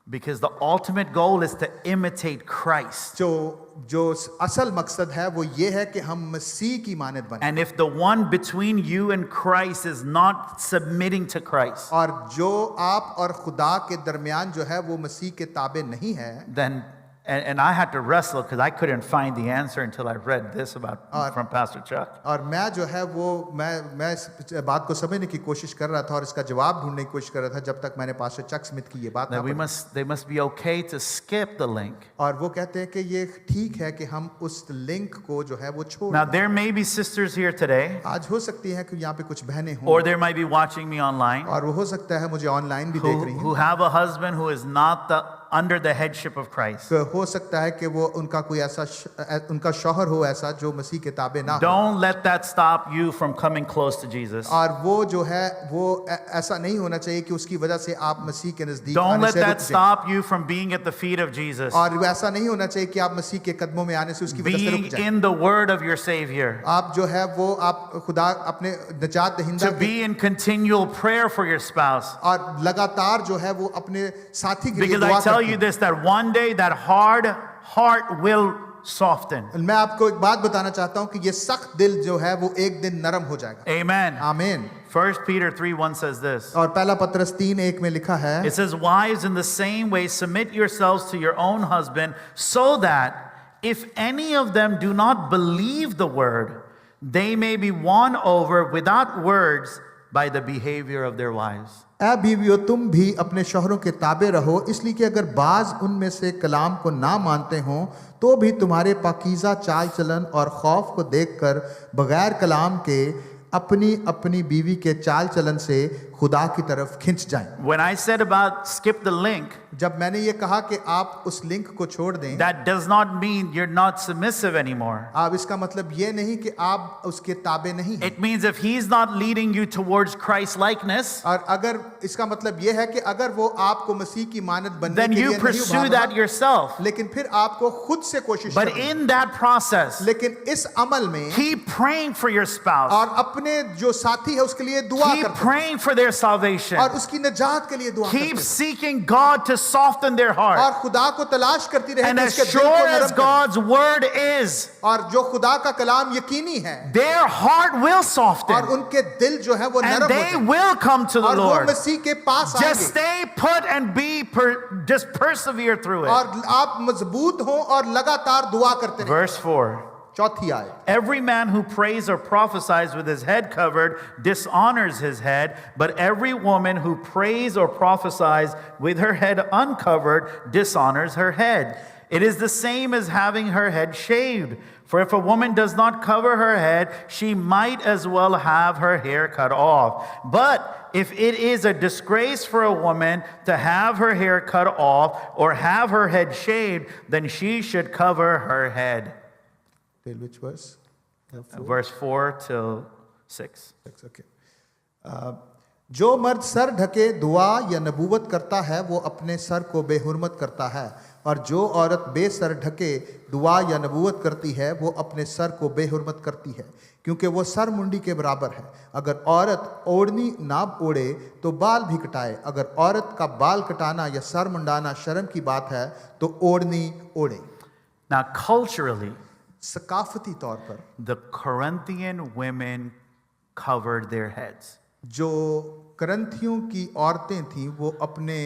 Because the ultimate goal is to imitate Christ. जो असल मकसद है वो ये है कि हम मसीह की मानद बने। And if the one between you and Christ is not submitting to Christ, और जो आप और खुदा के दरमियान जो है वो मसीह के ताबे नहीं है, then and I had to wrestle because I couldn't find the answer until I read this about from Pastor Chuck. और मैं जो है वो मैं इस बात को समझने की कोशिश कर रहा था और इसका जवाब ढूंढने की कोशिश कर रहा था जब तक मैंने पास्टर चक स्मिथ की ये बात ना पढ़ी। They must be okay to skip the link. और वो कहते हैं कि ये ठीक है कि हम उस लिंक को जो है वो छोड़ Now दें। there may be sisters here today, आज हो सकती है कि यहाँ पे कुछ बहनें हों, or there might be watching me online, और वो हो सकता है मुझे ऑनलाइन भी देख रही हैं, who have a husband who is not under the headship of Christ. हो सकता है कि वो उनका कोई ऐसा उनका शौहर हो ऐसा जो मसीह के ताबे ना हो। Don't let that stop you from coming close to Jesus. और वो जो है वो ऐसा नहीं होना चाहिए कि उसकी वजह से आप मसीह के नजदीक Don't आने let से रुक that जाएं। stop you from being at the feet of Jesus. और ऐसा नहीं होना चाहिए कि आप मसीह के कदमों में आने से उसकी वजह से रुक Being जाएं। in the word of your Savior. आप जो है वो आप खुदा अपने निजात दहिंदा To be in continual prayer for your spouse. और लगातार जो है वो अपने साथी के लिए Because दुआ I tell करते you हैं। this, that one day that hard heart will soften. मैं आपको एक बात बताना चाहता हूं कि ये सख्त दिल जो है वो एक दिन नरम हो जाएगा। Amen. आमीन। 1 Peter 3:1 says this. और पहला पत्रस 3:1 में लिखा है, It says, wives, in the same way, submit yourselves to your own husband, so that if any of them do not believe the word, they may be won over without words by the behavior of their wives. ऐ बीवियों, तुम भी अपने शौहरों के ताबे रहो, इसलिए कि अगर बाज उनमें से कलाम को ना मानते हों तो भी तुम्हारे पाकीज़ा चाल चलन और खौफ को देखकर बगैर कलाम के अपनी अपनी बीवी के चाल चलन से खुदा की तरफ खिंच जाएं। When I said about skip the link, जब मैंने ये कहा कि आप उस लिंक को छोड़ दें, that does not mean you're not submissive anymore. आप इसका मतलब ये नहीं कि आप उसके ताबे नहीं हैं। It means if he's not leading you towards Christ likeness, और अगर इसका मतलब ये है कि अगर वो आपको मसीह की मानद बनने then के you लिए नहीं pursue उभार that रहा, yourself. लेकिन फिर आपको खुद से कोशिश But करनी है। in that process, लेकिन इस अमल में keep praying for your spouse. और अपने जो साथी है उसके लिए दुआ Keep करते हैं। praying for their their salvation. और उसकी निजात के लिए दुआ Keep करते seeking God to soften their रहे heart. और खुदा को तलाश करती रहे And कि as उसके दिल sure को as नरम करे। God's word is, और जो खुदा का कलाम यकीनी है their heart will और soften. उनके दिल जो है वो And नरम हो they जाए will come to the और वो Lord. मसीह के पास Just आएंगे stay put and just persevere through it. और आप मजबूत हो और लगातार दुआ करते रहे। Verse 4. चौथी आयत, Every man who prays or prophesies with his head covered dishonors his head, but every woman who prays or prophesies with her head uncovered dishonors her head. It is the same as having her head shaved. For if a woman does not cover her head, she might as well have her hair cut off. But if it is a disgrace for a woman to have her hair cut off or have her head shaved, then she should cover her head. till which verse? Verse 4 till 6. Okay. जो मर्द sir ढके दुआ या नबूवत करता है वो अपने सर को बेहुरमत करता है, और जो औरत बेसर ढके दुआ या नबूवत करती है वो अपने सर को बेहुरमत करती है, क्योंकि वो सर मुंडी के बराबर है। अगर औरत ओढ़नी ना ओढ़े तो बाल भी कटाए। अगर औरत का बाल कटाना या सर मुंडाना शर्म की बात है तो ओढ़नी ओढ़े। Now, culturally, सकाफती तौर पर the Corinthian women covered their heads. जो करंथियों की औरतें थीं वो अपने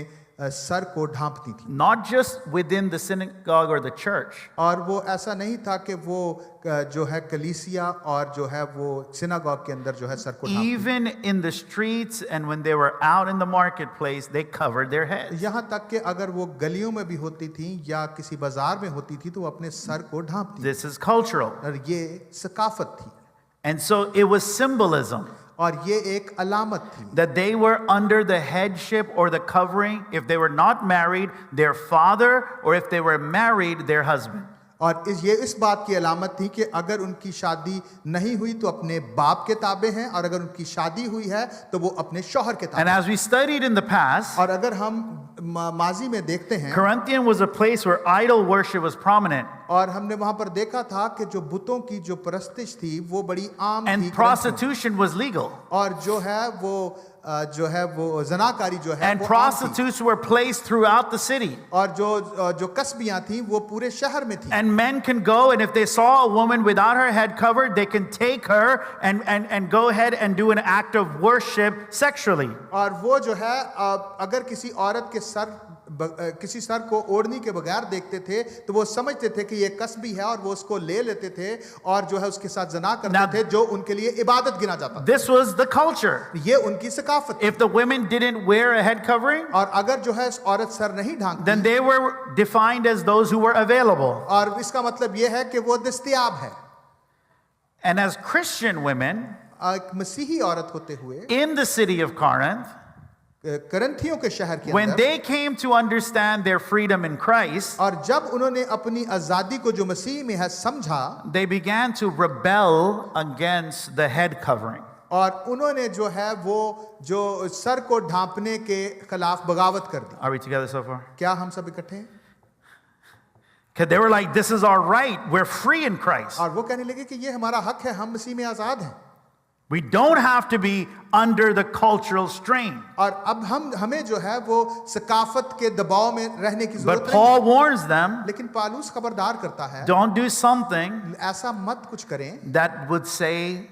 सर को ढांपती थीं, Not just within the synagogue or the church, और वो ऐसा नहीं था कि वो जो है कलीसिया और जो है वो सिनागॉग के अंदर जो है सर को ढांपती। even in the streets and when they were out in the marketplace, they covered their heads. यहाँ तक कि अगर वो गलियों में भी होती थीं या किसी बाजार में होती थी तो वो अपने सर को ढांपती, This is cultural. और ये सकाफत थी And so it was symbolism और ये एक अलामत थी that they were under the headship or the covering, if they were not married, their father, or if they were married, their husband. और ये इस बात की अलामत थी कि अगर उनकी शादी नहीं हुई तो अपने बाप के ताबे हैं, और अगर उनकी शादी हुई है तो वो अपने शौहर के ताबे And as we studied in the past, और अगर हम माजी में देखते हैं Corinthian was a place where idol worship was prominent. और हमने वहां पर देखा था कि जो बुतों की जो परस्तिश थी वो बड़ी आम थी, And prostitution was legal. और जो है वो जनाकारी जो है And वो आम थी। prostitutes were placed throughout the city. और जो कस्बियां थी वो पूरे शहर में थी, And men can go, and if they saw a woman without her head covered, they can take her and go ahead and do an act of worship sexually. और वो जो है अगर किसी औरत के किसी सर को ओढ़नी के बगैर देखते थे तो वो समझते थे कि ये कस्बी है और वो उसको ले लेते थे और जो है उसके साथ जना करते Now, थे, जो उनके लिए इबादत गिना जाता था। This was the culture. ये उनकी सकाफत थी। If the women didn't wear a head covering, और अगर जो है औरत सर नहीं then ढांकती, they were defined as those who were available. और इसका मतलब ये है कि वो दस्तयाब है। And as Christian women एक मसीही औरत होते हुए in the city of Corinth, करंथियों के शहर के when अंदर, they came to understand their freedom in Christ, और जब उन्होंने अपनी आजादी को जो मसीह में है समझा, they began to rebel against the head covering. और उन्होंने जो है वो जो सर को ढांपने के खिलाफ बगावत कर दी। Are we together so far? क्या हम सब इकट्ठे हैं? Because they were like, this is our right. We're free in Christ. और वो कहने लगे कि ये हमारा हक है, हम मसीह में आजाद हैं, We don't have to be under the cultural strain. और अब हमें जो है वो सकाफत के दबाव में रहने की But जरूरत नहीं। Paul warns them, लेकिन पालूस खबरदार करता है, don't do something ऐसा मत कुछ करें that would say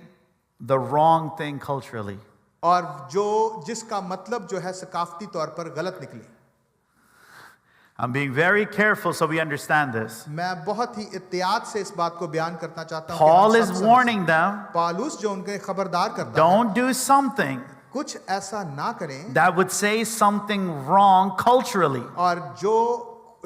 the wrong thing culturally. और जिसका मतलब जो है सकाफती तौर पर गलत निकले। I'm being very careful so we understand this. मैं बहुत ही एहतियात से इस बात को बयान करना चाहता हूं। Paul is warning them, Paulus जो उनके खबरदार करता है, don't do something कुछ ऐसा ना करें that would say something wrong culturally. और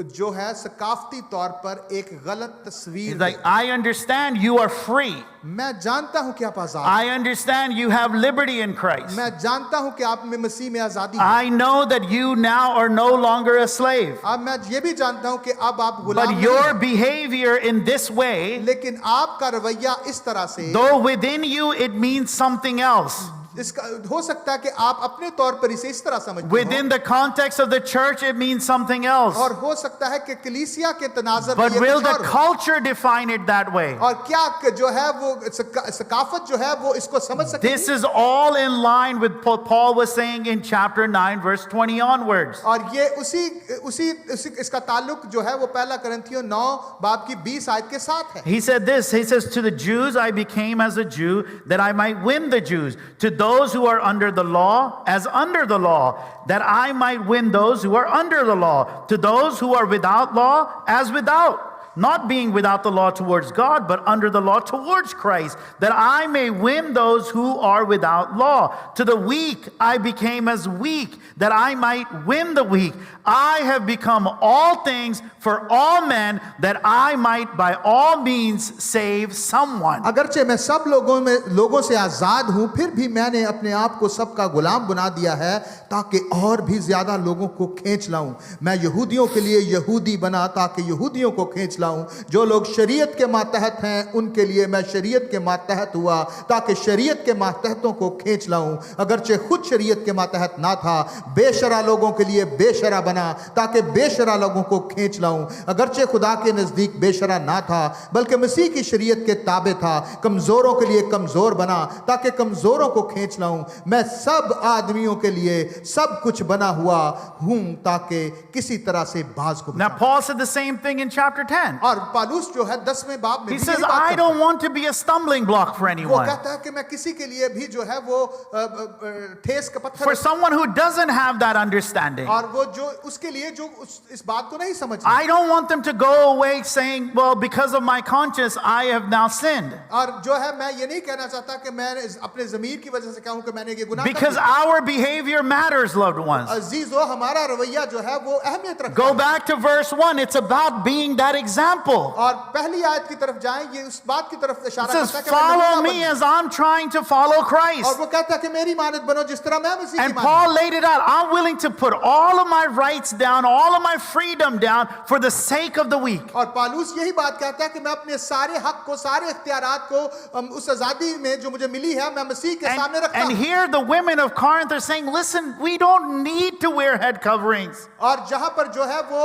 जो है सकाफती तौर पर एक गलत तस्वीर He's like, they. I understand you are free. मैं जानता हूं कि आप आजाद, I understand you have liberty in Christ. मैं जानता हूं कि आप में मसीह में आजादी है। I know that you now are no longer a slave. अब मैं ये भी जानता हूं कि अब आप गुलाम But नहीं your हैं, behavior in this way, लेकिन आपका रवैया इस तरह से, though within you it means something else, इसका हो सकता है कि आप अपने तौर पर इसे इस तरह समझते हो Within the context of the church, it means something else. और हो सकता है कि कलीसिया के तनाज़र में But ये will कुछ the और हो। culture define it that way? और क्या जो है वो सकाफत जो है वो इसको समझ This सकेगी? is all in line with what Paul was saying in chapter 9, verse 20 onwards. और ये उसी इसका ताल्लुक जो है वो पहला करंथियों 9 बाब की 20 आयत के साथ है। He said this, he says, to the Jews I became as a Jew, that I might win the Jews. To those who are under the law, as under the law, that I might win those who are under the law. To those who are without law, as without. Not being without the law towards God, but under the law towards Christ, that I may win those who are without law. To the weak I became as weak, that I might win the weak. I have become all things for all men, that I might by all means save someone. अगरचे मैं सब लोगों से आजाद हूं, फिर भी मैंने अपने आप को सबका गुलाम बना दिया है ताकि और भी ज्यादा लोगों को खींच लाऊं। मैं यहूदियों के लिए यहूदी बना ताकि यहूदियों को खींच लाऊं। जो लोग शरीयत के मातहत हैं उनके लिए मैं शरीयत के मातहत हुआ ताकि शरीयत के मातहतों को खींच लाऊं। अगरचे खुद शरीयत के मातहत ना था, बेशरा लोगों के लिए बेशरा बना ताकि बेशरा लोगों को खींच लाऊं। अगरचे खुदा के नजदीक बेशरा ना था बल्कि मसीह की शरीयत के ताबे था, कमजोरों के लिए कमजोर बना ताकि कमजोरों को खींच लाऊं। मैं सब आदमियों के लिए सब कुछ बना हुआ हूं ताकि किसी तरह से बाज को Now बचाऊं। Paul said the same thing in chapter 10. और पालूस जो है 10वें बाब में He भी says, यही बात I करता don't है। want to be a stumbling block for वो anyone. कहता है कि मैं किसी के लिए भी जो है वो ठेस का पत्थर For someone who doesn't have that understanding. और वो जो उसके लिए जो इस बात को नहीं समझ I don't want them to go away saying, well, because of my conscience, I have now sinned. और जो है मैं ये नहीं कहना चाहता कि मैं अपने ज़मीर की वजह से कहूं कि मैंने ये गुनाह कर Because दिया। our behavior matters, loved ones. अजीजों, हमारा रवैया जो है वो अहमियत रखता Go है। back to verse 1. It's about being that example. और पहली आयत की तरफ जाएं, ये उस बात की तरफ It इशारा says, करता है कि follow मैं me नमूना as I'm trying to follow बनूं। और Christ. वो कहता है कि मेरी मानद बनो जिस तरह मैं मसीह की And मानद Paul laid it out. I'm willing to put all of my rights down, all of my freedom down for the sake of the weak. और पालूस यही बात कहता है कि मैं अपने सारे हक को, सारे इख्तियारात को उस आजादी में जो मुझे मिली है मैं मसीह के सामने रखता And हूं। here the women of Corinth are saying, listen, we don't need to wear head coverings. और जहां पर जो है वो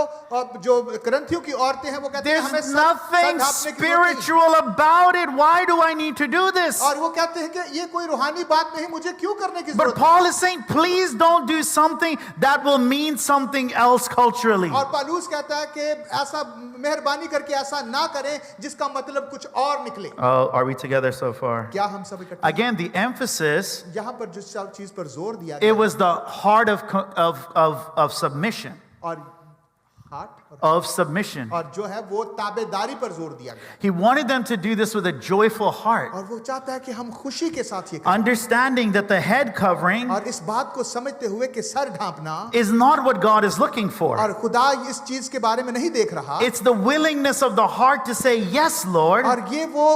जो करंथियों की औरतें हैं वो कहते हैं हमें There's सर nothing ढांपने की जरूरत नहीं। spiritual about it. Why do I need to do this? और वो कहते हैं कि ये कोई रूहानी बात नहीं, मुझे क्यों करने की But जरूरत है। Paul is saying, please don't do something that will mean something else culturally. और पालूस कहता है कि ऐसा मेहरबानी करके ऐसा ना करें जिसका मतलब कुछ और निकले। Oh, are we together so far? क्या हम सब इकट्ठे हैं? Again, the emphasis, यहाँ पर जिस चीज पर जोर दिया it गया was the heart of submission. और हार्ट Of submission. और जो है वो ताबेदारी पर जोर दिया गया He wanted them to do this with a joyful heart, और वो चाहता है कि हम खुशी के साथ ये करें understanding that the head covering और इस बात को समझते हुए कि sir ढांपना is not what God is looking for. और खुदा इस चीज के बारे में नहीं देख रहा It's the willingness of the heart to say, yes, Lord. और ये वो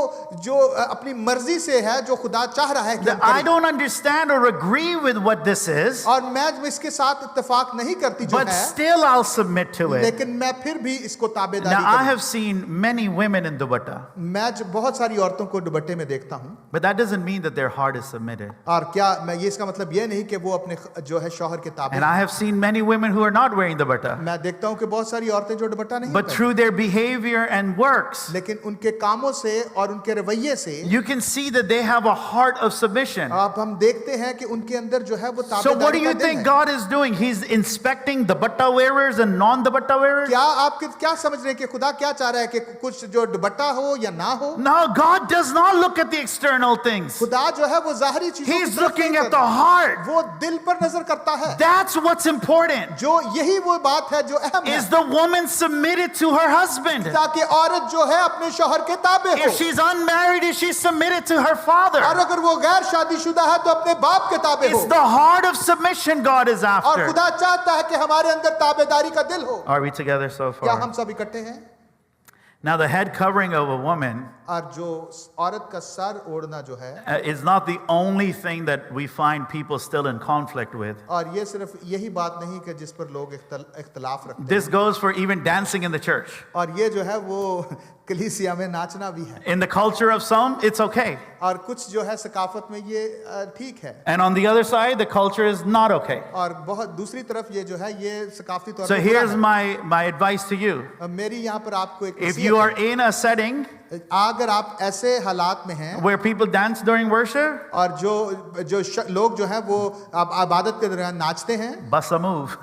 जो अपनी मर्जी से है जो खुदा चाह रहा है कि हम I करें। don't understand or agree with what this is, और मैं इसके साथ इत्तेफाक नहीं करती जो but है still I'll submit to it. लेकिन मैं फिर भी इसको ताबेदारी Now, I करूं। have seen many women in dupatta, मैं बहुत सारी औरतों को दुपट्टे में देखता हूं but that doesn't mean that their heart is submitted. और क्या मैं ये इसका मतलब ये नहीं कि वो अपने जो है शौहर के ताबे And I have seen many women who are not wearing dupatta, मैं देखता हूं कि बहुत सारी औरतें जो दुपट्टा नहीं but पहनती, through their behavior and works, लेकिन उनके कामों से और उनके रवैये से you can see that they have a heart of submission. आप हम देखते हैं कि उनके अंदर जो है वो So, what do ताबेदारी you का दिल think है। God is doing? He's inspecting dupatta wearers and non-dupatta wearers? क्या आप क्या समझ रहे हैं कि खुदा क्या चाह रहा है कि कुछ जो दुपट्टा हो या ना हो? No, God does not look at the external things. खुदा जो है वो जाहिरी चीजों की He's तरफ looking नहीं at the करता। heart. वो दिल पर नजर करता है। That's what's important. जो यही वो बात है जो अहम है Is the woman submitted to her husband? ताकि औरत जो है अपने शौहर के ताबे हो If she's unmarried, is she submitted to her father? और अगर वो गैर शादीशुदा है तो अपने बाप के ताबे हो It's the heart of submission God is और after. खुदा चाहता है कि हमारे अंदर ताबेदारी का दिल हो। Are we together so क्या हम far? सब इकट्ठे हैं? Now, the head covering of a woman और जो औरत का सर ओढ़ना जो है is not the only thing that we find people still in conflict with. और ये सिर्फ यही बात नहीं कि जिस पर लोग इख्तलाफ रखते This goes for even dancing in the church. हैं और ये जो है वो कलीसिया में नाचना भी है, In the culture of some, it's okay. और कुछ जो है सकाफत में ये ठीक है, And on the other side, the culture is not okay. और बहुत दूसरी तरफ ये जो है ये सकाफती तौर So पे बुरा here's है। my advice to you. मेरी यहाँ पर आपको एक If नसीहत you are है। in a setting अगर आप ऐसे हालात में हैं where people dance during worship, और लोग जो है वो इबादत के दौरान नाचते हैं, bust a move.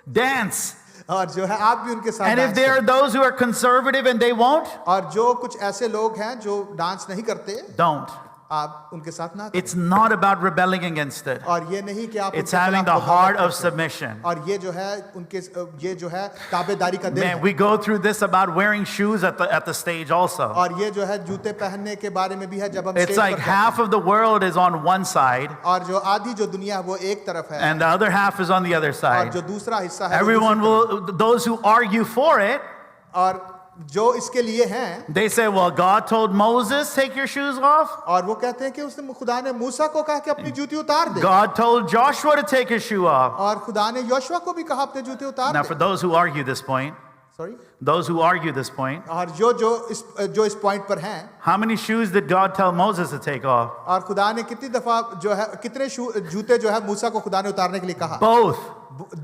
Dance. और जो है आप भी उनके साथ And if dance there are करें। those who are conservative and they won't, और जो कुछ ऐसे लोग हैं जो डांस नहीं करते, don't. आप उनके साथ ना करें। It's not about rebelling against it. और ये नहीं कि आप It's उनके having खिलाफ the बगावत heart of करते हैं। submission. और ये जो है उनके ये जो है ताबेदारी का दिल Man, है। we go through this about wearing shoes at the stage also. और ये जो है जूते पहनने के बारे में भी है जब हम It's स्टेज like पर half of the world is on one side जाते हैं। और जो आधी जो दुनिया है वो एक तरफ है and the other half is on the other और side. जो दूसरा हिस्सा है वो Everyone दूसरी will, those who argue for it, तरफ। और जो इसके लिए हैं they say, well, God told Moses, take your shoes off. और वो कहते हैं कि उसने खुदा ने मूसा को कहा कि अपनी जूती उतार दे, God told Joshua to take his shoe off. और खुदा ने योशुआ को भी कहा अपने जूते उतार Now, they. for those who argue this point, sorry those who argue this point, और जो इस पॉइंट पर हैं, how many shoes did God tell Moses to take off? और खुदा ने कितनी दफा जो है कितने जूते जो है मूसा को खुदा ने उतारने के लिए कहा? Both.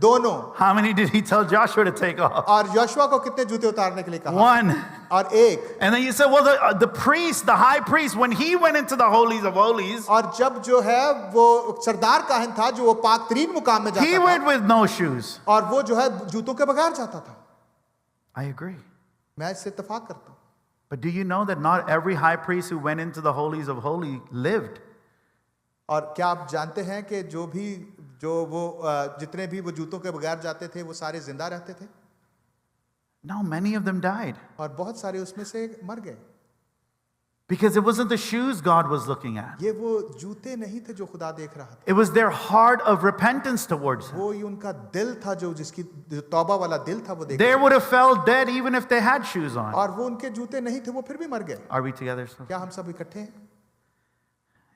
दोनों। How many did he tell Joshua to take off? और योशुआ को कितने जूते उतारने के लिए कहा? One. और एक। And then you said, well, the priest, the high priest, when he went into the holies of holies, और जब जो है वो सरदार काहन था जो वो पाक तरीन मुकाम में he जाता went था with no shoes. और वो जो है जूतों के बगैर जाता था। I agree. मैं इससे इत्तेफाक करता हूँ। But do you know that not every high priest who went into the holies of holies lived? और क्या आप जानते हैं कि जितने भी वो जूतों के बगैर जाते थे वो सारे जिंदा रहते थे? No, many of them died. और बहुत सारे उसमें से मर गए। Because it wasn't the shoes God was looking at. ये वो जूते नहीं थे जो खुदा देख रहा था, It was their heart of repentance towards Him. वो ये उनका दिल था जो तौबा वाला दिल था वो देख They रहा would have fell dead even if they had shoes था। on. और वो उनके जूते नहीं थे, वो फिर भी मर गए। Are we together? So? क्या हम सब इकट्ठे हैं?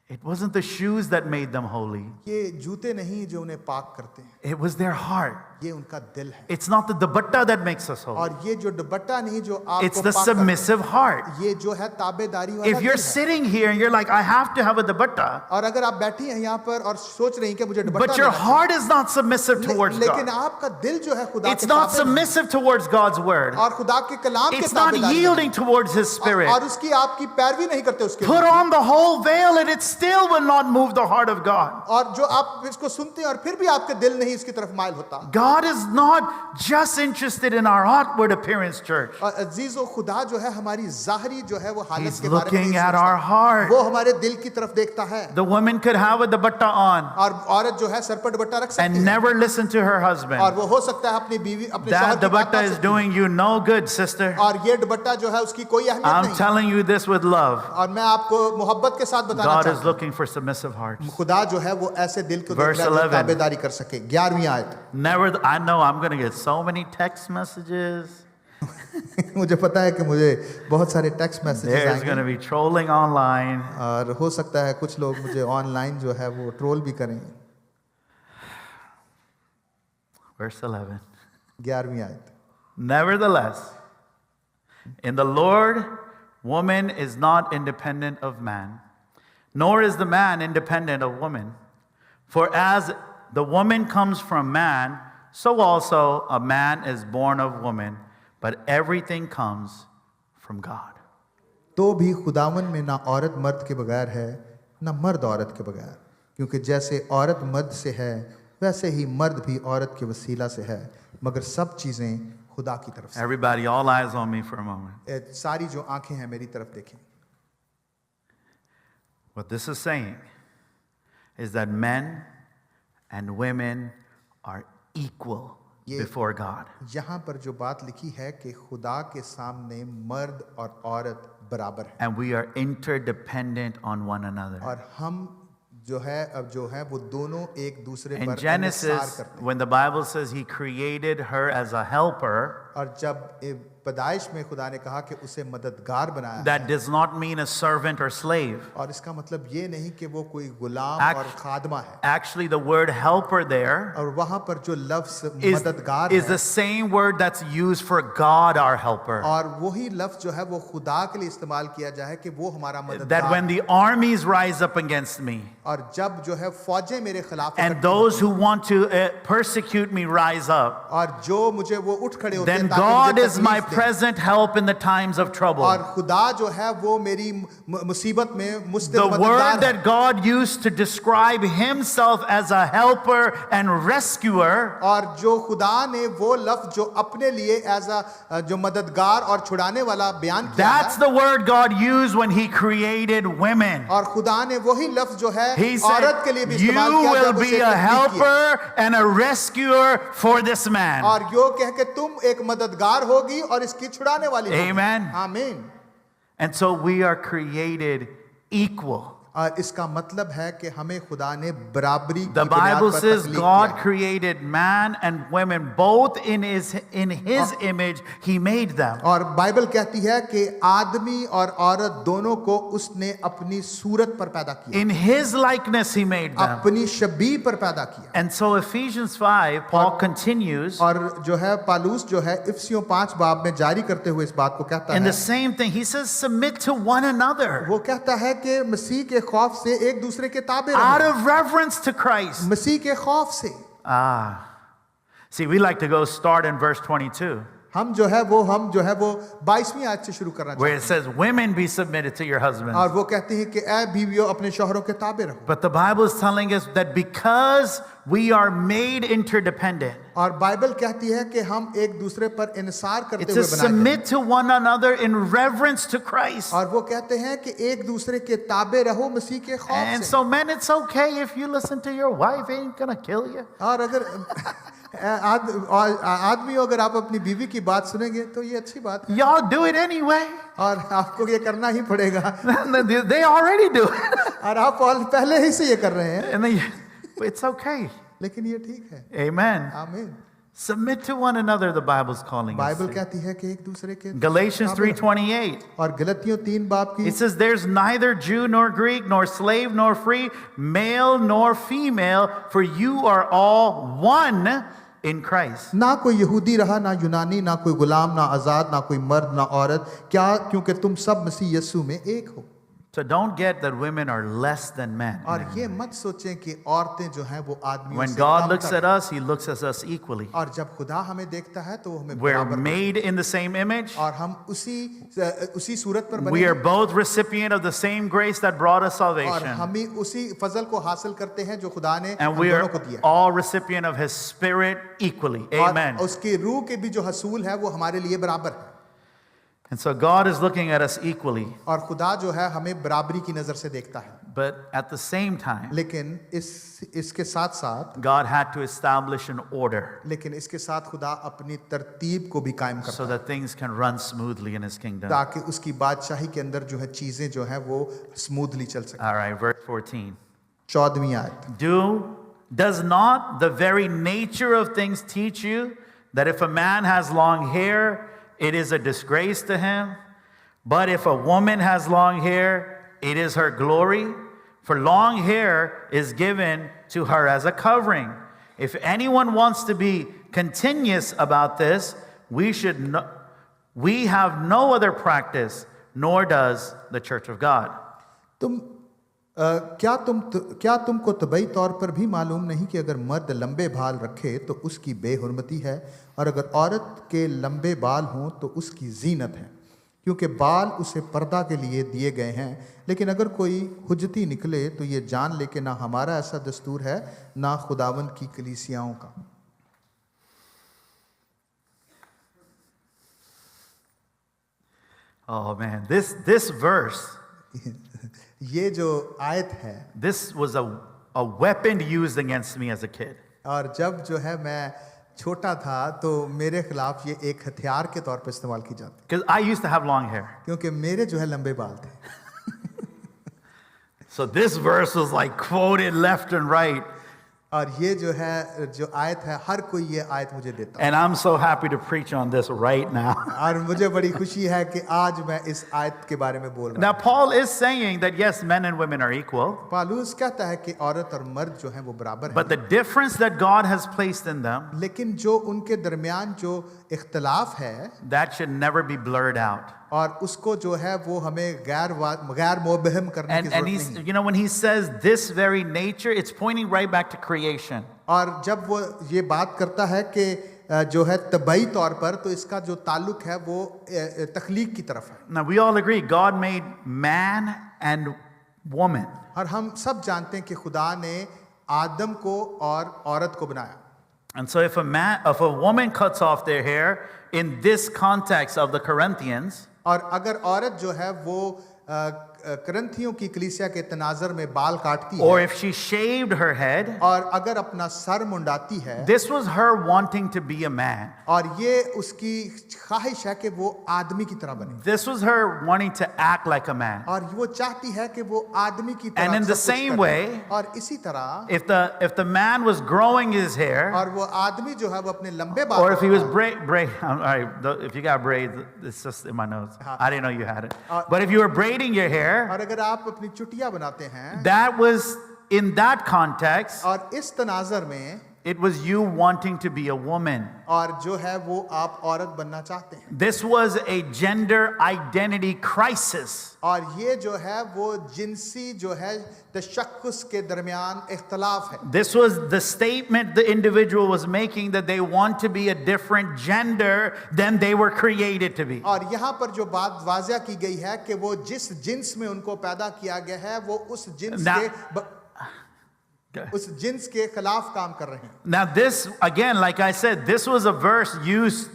It wasn't the shoes that made them holy. ये जूते नहीं जो उन्हें पाक करते हैं, It was their heart. ये उनका दिल है। It's not the dupatta that makes us holy. और ये जो दुपट्टा नहीं जो It's आपको the पाक करता submissive heart. है, ये जो है ताबेदारी वाला If you're दिल है। sitting here and you're like, I have to have a dupatta, और अगर आप बैठी हैं यहाँ पर और सोच रही हैं कि मुझे दुपट्टा but your लेना heart is not submissive है, towards लेकिन God. आपका दिल जो है खुदा It's के not ताबे submissive towards God's word. और खुदा के कलाम के It's not ताबेदारी yielding नहीं। towards His Spirit. और उसकी आपकी पैरवी नहीं करते उसके Put लिए। on the whole veil and it still will not move the heart of God. और जो आप इसको सुनते हैं और फिर भी आपके दिल नहीं इसकी तरफ माइल होता। God is not just interested in our outward appearance, church. और अजीजों, खुदा जो है हमारी ज़ाहरी जो है वो हालत He's के बारे में looking नहीं at सोचता। our heart. वो हमारे दिल की तरफ देखता है। The woman could have a dupatta on और औरत जो है सर पर दुपट्टा रख सकती and है never listen to her और husband. वो हो सकता है अपनी बीवी अपने शौहर That की बात dupatta ना is सुने। doing you no good, sister. और ये दुपट्टा जो है उसकी कोई अहमियत I'm नहीं। telling you this with love. और मैं आपको मोहब्बत के साथ बताना God is चाहता looking for submissive hearts. हूँ, खुदा जो है वो ऐसे दिल को Verse देख रहा है जो 11. ताबेदारी कर सके। 11वीं आयत। Never, I know I'm going to get so many text messages. मुझे पता है कि मुझे बहुत सारे text messages There's going to आएंगे be trolling online. और हो सकता है कुछ लोग मुझे ऑनलाइन जो है वो ट्रोल भी करें। Verse 11. 11वीं आयत। Nevertheless, in the Lord, woman is not independent of man, nor is the man independent of woman. For as the woman comes from man, so also a man is born of woman, but everything comes from God. तो भी खुदावन में ना औरत मर्द के बगैर है ना मर्द औरत के बगैर, क्योंकि जैसे औरत मर्द से है वैसे ही मर्द भी औरत के वसीला से है, मगर सब चीज़ें खुदा की तरफ से। Everybody, all eyes on me for a moment. सारी जो आंखें हैं मेरी तरफ देखें। What this is saying is that men and women are equal before God. यहाँ पर जो बात लिखी है कि खुदा के सामने मर्द और औरत बराबर हैं And we are interdependent on one another. और हम जो है वो दोनों एक दूसरे In पर Genesis, इंसार करते हैं। when the Bible says He created her as a helper, और जब पैदाइश में खुदा ने कहा कि उसे मददगार बनाया that है, does not mean a servant or slave. और इसका मतलब ये नहीं कि वो कोई गुलाम Act- और खादमा है। Actually, the word helper there और वहां पर जो लफ्ज is मददगार the है, same word that's used for God, our helper. और वही लफ्ज जो है वो खुदा के लिए इस्तेमाल किया जाए कि वो हमारा That when मददगार the armies rise up against me, और जब जो है फौजें मेरे खिलाफ and इकट्ठी those होती who want to persecute me rise up, हैं, और जो मुझे वो उठ खड़े होते हैं then ताकि God मुझे is my तकलीफ दें, present help in the times of और trouble. खुदा जो है वो मेरी मुसीबत में मुस्तिद The मददगार word है। that God used to describe himself as a helper and rescuer और जो खुदा ने वो लफ्ज जो अपने लिए एज अ जो मददगार और छुड़ाने वाला बयान किया That's है, the word God used when He created women. और खुदा ने वही लफ्ज जो है He औरत के said, लिए भी You इस्तेमाल किया will जब be उसे a तकलीफ किया। helper and a rescuer for this man. और यो कह के तुम एक मददगार होगी और इसकी छुड़ाने वाली होगी। Amen. आमीन। And so we are created equal. और इसका मतलब है कि हमें खुदा ने बराबरी की The बुनियाद Bible पर says तख्लीक God किया। created man and women both in his image. He made them. और बाइबल कहती है कि आदमी और औरत दोनों को उसने अपनी सूरत पर पैदा किया, In his likeness He made them. अपनी शबीह पर पैदा किया। And so Ephesians 5, Paul continues और जो है पालूस जो है इफिसियों 5 बाब में जारी करते हुए इस बात को कहता in है, the same thing. He says, submit to one another वो कहता है कि मसीह के खौफ से एक दूसरे के ताबे out रहो, of reverence to Christ. मसीह के खौफ से। See, we like to go start in verse 22, हम जो है वो 22वीं आयत से शुरू करना where चाहते it says, women be submitted to your हैं, husbands. और वो कहते हैं कि ऐ बीवियों अपने शौहरों के ताबे रहो। But the Bible is telling us that because we are made interdependent, और बाइबल कहती है कि हम एक दूसरे पर इंसार it करते हुए says बनाए गए हैं। submit to one another in reverence to Christ. और वो कहते हैं कि एक दूसरे के ताबे रहो मसीह के खौफ And से। so, men, it's okay if you listen to your wife, ain't gonna kill you. और अगर आदमी हो, अगर आप अपनी बीवी की बात सुनेंगे तो ये अच्छी बात है, Y'all do it anyway. और आपको ये करना ही पड़ेगा, They already do it. और आप पहले ही से ये कर रहे हैं, And then, it's okay. लेकिन ये ठीक है। Amen. आमीन। Submit to one another, the Bible's calling us. Bible to. कहती है कि एक दूसरे के Galatians ताबे रहो। 3:28. और गलतियों 3 बाब की It says, There's neither Jew nor Greek, nor slave nor free, male nor female, for you are all one in Christ. ना कोई यहूदी रहा, ना यूनानी, ना कोई गुलाम, ना आजाद, ना कोई मर्द, ना औरत, क्या क्योंकि तुम सब मसीह यीशु में एक हो। So don't get that women are less than men. और ये मत सोचें कि औरतें जो हैं वो आदमियों When से God कम looks तर at us, He looks at us equally. और जब खुदा हमें देखता है तो वो हमें We're बराबर made in the same image. और हम उसी सूरत पर बने We are हैं, both recipient of the same grace that brought us और salvation. हम ही उसी फजल को हासिल करते हैं जो खुदा ने And हम we दोनों को are दिया है। all recipient of His Spirit equally. Amen. और उसके रूह के भी जो हसूल है वो हमारे लिए बराबर है, And so God is looking at us equally. और खुदा जो है हमें बराबरी की नजर से देखता है। But at the same time, लेकिन इसके साथ साथ God had to establish an order लेकिन इसके साथ खुदा अपनी तरतीब को भी कायम करता so है, that things can run smoothly in His kingdom. ताकि उसकी बादशाही के अंदर जो है चीजें जो है वो स्मूथली चल सके। All right, verse 14. 14वीं आयत, Does not the very nature of things teach you that if a man has long hair, it is a disgrace to him? But if a woman has long hair, it is her glory. For long hair is given to her as a covering. If anyone wants to be continuous about this, we have no other practice, nor does the Church of God. क्या तुमको तबई तौर पर भी मालूम नहीं कि अगर मर्द लंबे बाल रखे तो उसकी बेहुरमती है, और अगर औरत के लंबे बाल हों तो उसकी जीनत है, क्योंकि बाल उसे पर्दा के लिए दिए गए हैं। लेकिन अगर कोई हुज्जती निकले तो ये जान ले कि ना हमारा ऐसा दस्तूर है, ना खुदावंद की कलीसियाओं का। Oh man, this verse, ये जो आयत है, this was a weapon used against me as a kid. और जब जो है मैं छोटा था तो मेरे खिलाफ ये एक हथियार के तौर पर इस्तेमाल की जाती, Because I used to have long hair. क्योंकि मेरे जो है लंबे बाल थे। So this verse was like quoted left and right. और ये जो है जो आयत है हर कोई ये आयत मुझे देता है And I'm so happy to preach on this right now. और मुझे बड़ी खुशी है कि आज मैं इस आयत के बारे में बोल रहा Now, Paul is saying that yes, men and women are equal, हूँ। पालूस कहता है कि औरत और मर्द जो है वो बराबर but है, the difference that God has placed in them, लेकिन जो उनके दरमियान जो इख्तलाफ है that should never be blurred out. और उसको जो है वो हमें गैर मोबहम करने की And जरूरत he's, नहीं। you know, when he says this very nature, it's pointing right back to creation. और जब वो ये बात करता है कि जो है तबई तौर पर, तो इसका जो ताल्लुक है वो तख्लीक की तरफ है। Now, we all agree God made man and woman. और हम सब जानते हैं कि खुदा ने आदम को और औरत को बनाया। And so if a woman cuts off their hair in this context of the Corinthians, और अगर औरत जो है वो करंथियों की कलीसिया के तनाजर में बाल काटती or है if she shaved her head, और अगर अपना सर मुंडाती है, this was her wanting to be a man. और ये उसकी ख्वाहिश है कि वो आदमी की तरह बने, This was her wanting to act like a man. और वो चाहती है कि वो आदमी की तरह And in the सब कुछ same करे। way, और इसी तरह If the man was growing his hair, और वो आदमी जो है वो अपने लंबे or बाल if he was all right, if you got braids, it's just in my notes. I didn't know you had it. But if you were braiding your hair, और अगर आप अपनी चुटिया बनाते हैं, that was in that context, और इस तनाजर में, it was you wanting to be a woman. और जो है वो आप औरत बनना चाहते हैं, This was a gender identity crisis. और ये जो है वो जिनसी जो है तशक्कुस के दरमियान इख्तलाफ है। This was the statement the individual was making, that they want to be a different gender than they were created to be. और यहाँ पर जो बात वाज़िया की गई है कि वो जिस जिन्स में उनको पैदा किया गया है वो उस जिन्स Now- उस जिन्स के खिलाफ काम कर रहे हैं। Now, this, again, like I said, this was a verse used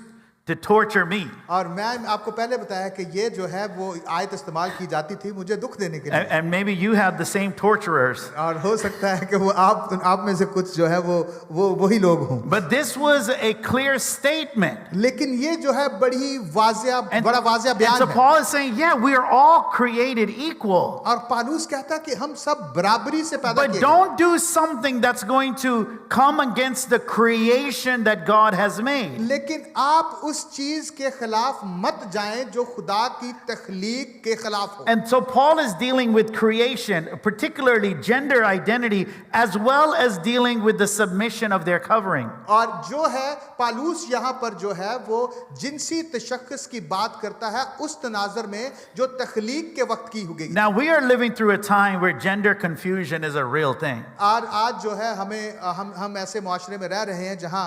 to torture me. और मैं आपको पहले बताया कि ये जो है वो आयत इस्तेमाल की जाती थी मुझे दुख देने के लिए, And maybe you have the same torturers. और हो सकता है कि वो आप में से कुछ जो है वो वही लोग हों। But this was a clear statement. लेकिन ये जो है बड़ी वाज़िया And, बड़ा वाज़िया and बयान so है। Paul is saying, yeah, we are all created equal. और पालूस कहता है कि हम सब बराबरी से पैदा But किए गए। don't do something that's going to come against the creation that God has made. लेकिन आप उस चीज के खिलाफ मत जाएं जो खुदा की तख्लीक के खिलाफ हो। And so Paul is dealing with creation, particularly gender identity, as well as dealing with the submission of their covering. और जो है पालूस यहाँ पर जो है वो जिनसी तशक्कुस की बात करता है उस तनाजर में जो तख्लीक के वक्त की हो गई। Now, we are living through a time where gender confusion is a real thing. और आज जो है हम ऐसे मुआशरे में रह रहे हैं जहाँ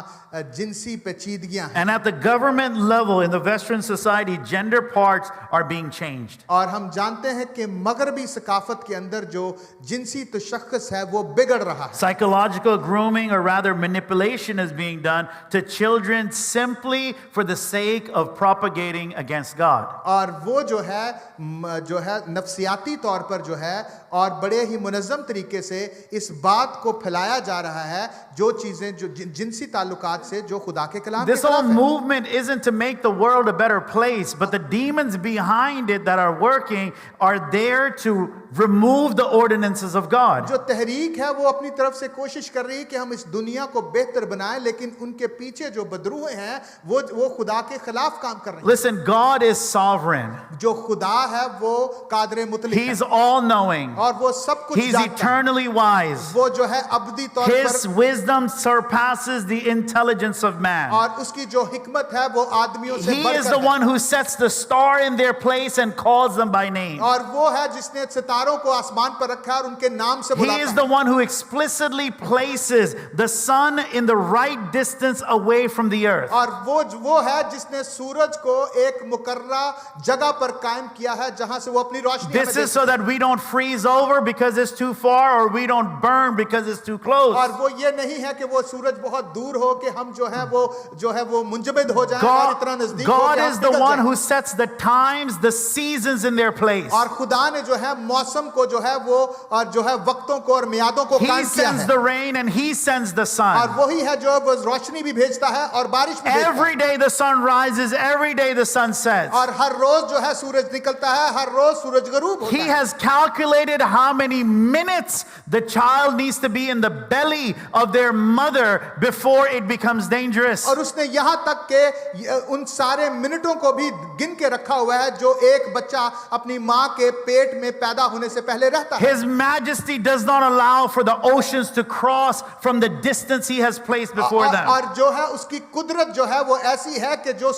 जिनसी पेचीदगियां हैं, And at the government level in the Western society, gender parts are being changed. और हम जानते हैं कि मगरबी सकाफत के अंदर जो जिनसी तशक्कुस है वो बिगड़ रहा है। Psychological grooming, or rather manipulation, is being done to children simply for the sake of propagating against God. और वो जो है नफ्सियाती तौर पर जो है और बड़े ही मुनज़्ज़म तरीके से इस बात को फैलाया जा रहा है जो चीजें जो जिनसी ताल्लुकात से जो खुदा के कलाम This के whole खिलाफ है। movement isn't to make the world a better place, but the demons behind it that are working are there to remove the ordinances of God. जो तहरीक है वो अपनी तरफ से कोशिश कर रही है कि हम इस दुनिया को बेहतर बनाएं, लेकिन उनके पीछे जो बदरूहें हैं वो खुदा के खिलाफ काम कर रहे हैं। Listen, God is sovereign. जो खुदा है वो कादर मुतलिक He's है all knowing. और वो सब कुछ He's जानता है। eternally wise. वो जो है अब्दी तौर His पर wisdom surpasses the intelligence of man. और उसकी जो हिकमत है वो आदमियों से He is बढ़कर the है। one who sets the star in their place and calls them by name. और वो है जिसने सितारों को आसमान पर रखा है और उनके नाम से He बुलाता is है। the one who explicitly places the sun in the right distance away from the earth. और वो है जिसने सूरज को एक मुकर्रा जगह पर कायम किया है जहां से वो अपनी रोशनी हमें This they is so that we don't freeze over because it's too far, or we don't burn because it's too close. और वो ये नहीं है कि वो सूरज बहुत दूर हो कि हम जो है वो मुंजमद हो जाएं और इतना नजदीक हो God कि हम is the पिघल one जाएं। who sets the times, the seasons in their place. और खुदा ने जो है मौसम को जो है वो और जो है वक्तों को और मियादों को He कायम किया sends है the rain and He sends the और sun. वही है जो वो रोशनी भी भेजता है और बारिश भी भेजता है Every day the sun rises, every day the sun sets. और हर रोज जो है सूरज निकलता है हर रोज सूरज गरूब होता He है has calculated how many minutes the child needs to be in the belly of their mother before it becomes dangerous. और उसने यहाँ तक के उन सारे मिनटों को भी गिन के रखा हुआ है जो एक बच्चा अपनी माँ के पेट में पैदा होने से पहले रहता है His majesty does not allow for the oceans to cross from the distance He has placed before them. और जो है उसकी कुदरत जो है वो ऐसी है कि जो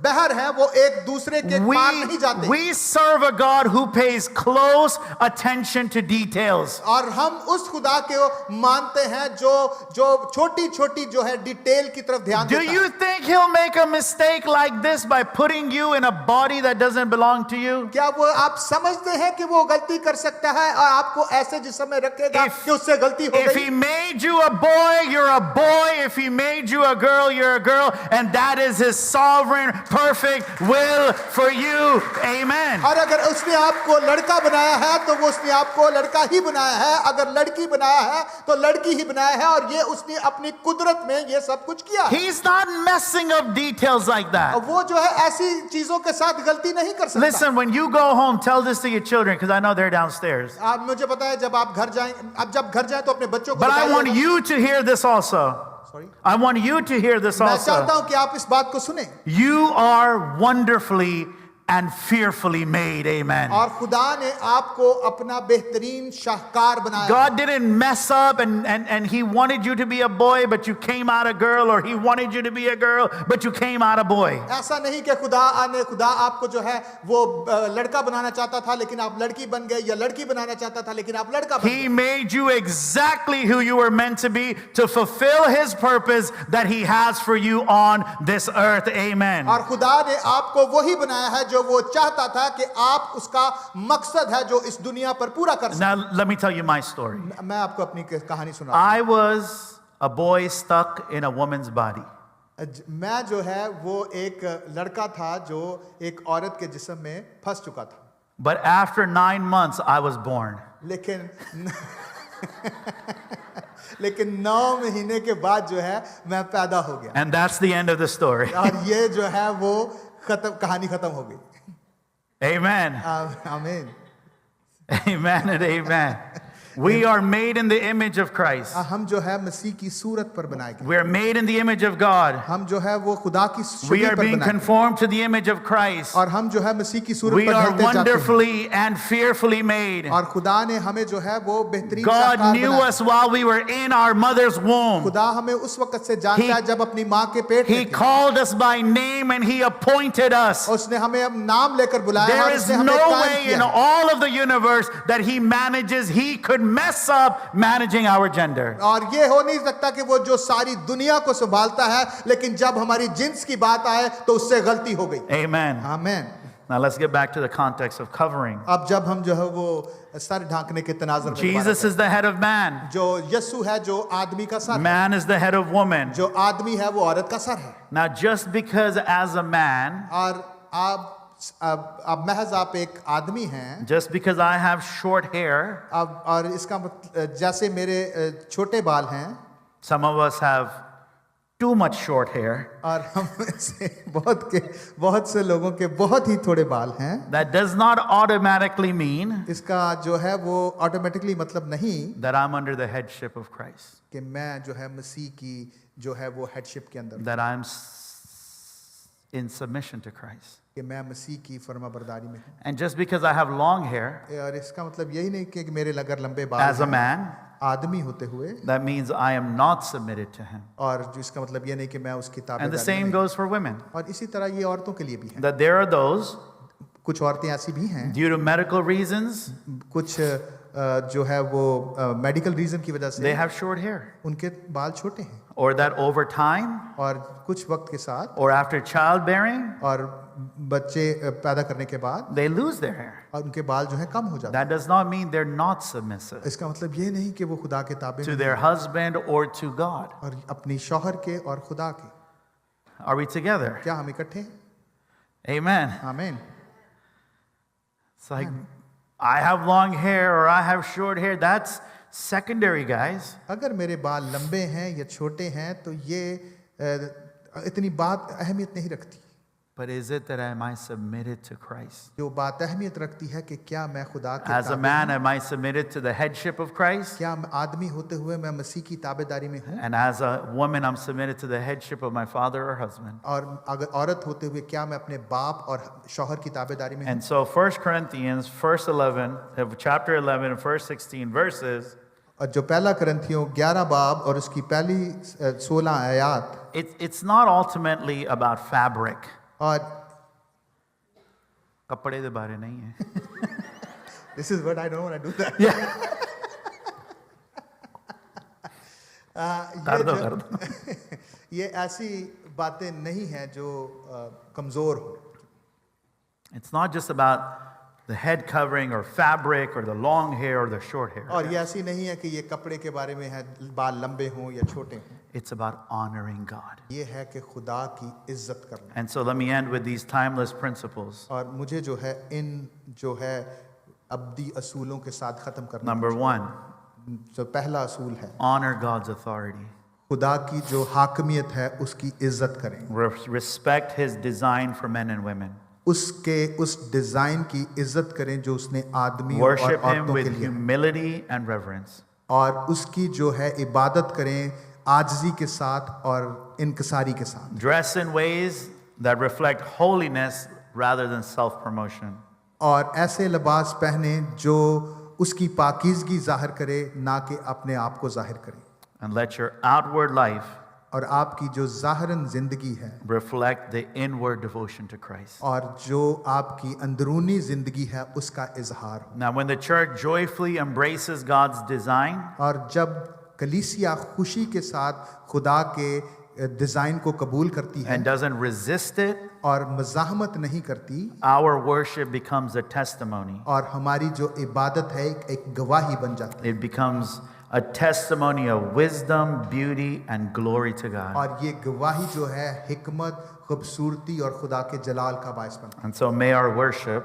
बहर है वो एक दूसरे के पार नहीं जाते We serve a God who pays close attention to details. और हम उस खुदा को मानते हैं जो जो छोटी छोटी जो है डिटेल की तरफ ध्यान Do देता you है think He'll make a mistake like this by putting you in a body that doesn't belong to you? क्या वो आप समझते हैं कि वो गलती कर सकता है और आपको ऐसे जिस्म में रखेगा कि उससे गलती हो If गई He made you a boy, you're a boy. If He made you a girl, you're a girl. And that is His sovereign, perfect will for you. Amen. और अगर उसने आपको लड़का बनाया है तो वो उसने आपको लड़का ही बनाया है अगर लड़की बनाया है तो लड़की ही बनाया है और ये उसने अपनी कुदरत में ये सब कुछ किया है He's not messing up details like that. वो जो है ऐसी चीजों के साथ गलती नहीं कर सकता Listen, when you go home, tell this to your children because I know they're downstairs. आप मुझे पता है जब आप घर जाएं अब जब घर जाएं तो अपने बच्चों को But I want बताइए you to hear this also. Sorry? I want you to hear this मैं चाहता also. हूं कि आप इस बात को सुने You are wonderfully and fearfully made. Amen. और खुदा ने आपको अपना बेहतरीन शाहकार बनाया God didn't mess up and He wanted you to be a boy, but you came out a girl, or He wanted you to be a girl, but you came out a boy. ऐसा नहीं कि खुदा आपको जो है वो लड़का बनाना चाहता था लेकिन आप लड़की बन गए या लड़की बनाना चाहता था लेकिन आप लड़का बन He गए made you exactly who you were meant to be to fulfill His purpose that He has for you on this earth. Amen. और खुदा ने आपको वही बनाया है जो वो चाहता था कि आप उसका मकसद है जो इस दुनिया पर पूरा कर सकें Now, let me tell you my story. मैं आपको अपनी कहानी सुना I was a boy stuck in a woman's body. मैं जो है वो एक लड़का था जो एक औरत के जिस्म में फंस चुका था But after 9 months, I was born. लेकिन लेकिन 9 महीने के बाद जो है मैं पैदा हो गया And that's the end of the story. और ये जो है वो कहानी खत्म हो गई Amen. आमीन Amen and amen. We are made in the image of Christ. हम जो है मसीह की सूरत पर बनाए गए We are made in the image of God. हम जो है वो खुदा की We छवि are पर being बनाए गए conformed to the image of Christ. और हम जो है मसीह की सूरत We पर are ढलते जाते हैं wonderfully and fearfully made. और खुदा ने हमें जो है वो बेहतरीन God शाहकार knew बनाया। us while we were in our mother's womb. खुदा हमें उस वक्त से जानता He- है जब अपनी माँ के पेट He में थे। called us by name and He appointed us. उसने हमें अब नाम लेकर बुलाया There और is उसने हमें no कायम way in किया। all of the universe that He manages, He could mess up managing our gender. और ये हो नहीं सकता कि वो जो सारी दुनिया को संभालता है लेकिन जब हमारी जिन्स की बात आए तो उससे गलती हो गई Amen. आमीन Now let's get back to the context of covering. अब जब हम जो है वो सर ढांकने के तनाजुर में Jesus is the head of man. जो यीशु है जो आदमी का सर है Man is the head of woman. जो आदमी है वो औरत का सर है Now, just because as a man, और अब महज आप एक आदमी हैं just because I have short hair, अब और इसका मतलब जैसे मेरे छोटे बाल हैं some of us have too much short hair. और हम में से बहुत से लोगों के बहुत ही थोड़े बाल हैं That does not automatically mean इसका जो है वो ऑटोमेटिकली मतलब नहीं that I'm under the headship of Christ, कि मैं जो है मसीह की जो है वो हेडशिप के अंदर that I'm in submission to Christ. कि मैं मसीह की फर्माबरदारी में हूँ And just because I have long hair और इसका मतलब यही नहीं कि मेरे अगर लंबे बाल as a हैं, man, आदमी होते हुए that means I am not submitted to Him. और जो इसका मतलब ये नहीं कि मैं उसकी And the ताबेदारी में same नहीं। goes for women. और इसी तरह ये औरतों के लिए भी है That there are those, कुछ औरतें ऐसी भी हैं due to medical reasons, कुछ जो है वो मेडिकल रीजन की वजह they से have short hair. उनके बाल छोटे हैं Or that over time, और कुछ वक्त के साथ or after childbearing, और बच्चे पैदा करने के बाद they lose their hair. और उनके बाल जो है कम हो जाते That does not mean they're not submissive हैं इसका मतलब ये नहीं कि वो खुदा के ताबे to में their husband or to God. और अपनी शौहर के और खुदा के Are we together? क्या हम इकट्ठे हैं Amen. आमीन It's like I have long hair or I have short hair, that's secondary, guys. अगर मेरे बाल लंबे हैं या छोटे हैं तो ये इतनी बात अहमियत नहीं रखती। But is it that am I submitted to Christ? जो बात अहमियत रखती है कि क्या मैं खुदा के As a ताबे man, हूं? am I submitted to the headship of Christ? क्या आदमी होते हुए मैं मसीह की ताबेदारी में हूँ? And as a woman, I'm submitted to the headship of my father or husband. और अगर औरत होते हुए क्या मैं अपने बाप और शौहर की ताबेदारी में हूँ? And so 1 Corinthians, chapter 11 and verse 16 verses, और जो पहला करंथियों 11 बाब और उसकी पहली 16 आयात, it's not ultimately about fabric. और कपड़े के बारे नहीं है. this is what I don't want to do that. कर दो. ये ऐसी बातें नहीं हैं जो कमजोर हो। It's not just about the head covering or fabric or the long hair or the short hair. और ये ऐसी नहीं है कि ये कपड़े के बारे में है, बाल लंबे हों या छोटे हों। It's about honoring God. ये है कि खुदा की इज्जत करना। And so let me end with these timeless principles. और मुझे जो है इन जो है अब्दी असूलों के साथ ख़त्म करना। Number 1, जो पहला असूल है, honor God's authority. खुदा की जो हाकमियत है उसकी इज्जत करें। Respect his design for men and women. उसके उस डिजाइन की इज्जत करें जो उसने आदमियों और Worship him औरतों के with लिए, humility and reverence. और उसकी जो है इबादत करें आजिज़ी के साथ और इनकिसारी के साथ। Dress in ways that reflect holiness rather than self-promotion. और ऐसे लिबास पहने जो उसकी पाकीज़गी जाहिर करे, ना कि अपने आप को जाहिर करे। And let your outward life और आपकी जो ज़ाहिरन ज़िंदगी है reflect the inward devotion to Christ. और जो आपकी अंदरूनी ज़िंदगी है उसका इजहार हो। Now, when the church joyfully embraces God's design, और जब कलीसिया खुशी के साथ खुदा के डिज़ाइन को कबूल करती है and doesn't resist it, और मज़ाहमत नहीं करती, our worship becomes a testimony. और हमारी जो इबादत है एक गवाही बन जाती है। It becomes a testimony of wisdom, beauty, and glory to God. और ये गवाही जो है हिकमत, खूबसूरती और खुदा के जलाल का बायस बनता है। And so may our worship,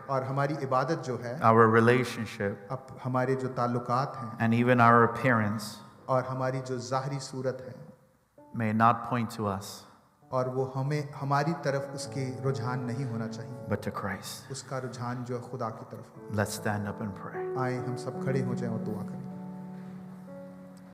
और हमारी इबादत जो है, our relationship, अब हमारे जो ताल्लुकात हैं and even our appearance और हमारी जो ज़ाहरी सूरत है, may not point to us, और वो हमें हमारी तरफ उसके रुझान नहीं होना चाहिए, but to Christ. उसका रुझान जो है खुदा की तरफ हो। Let's stand up and pray. आए हम सब खड़े हो जाएं और दुआ करें।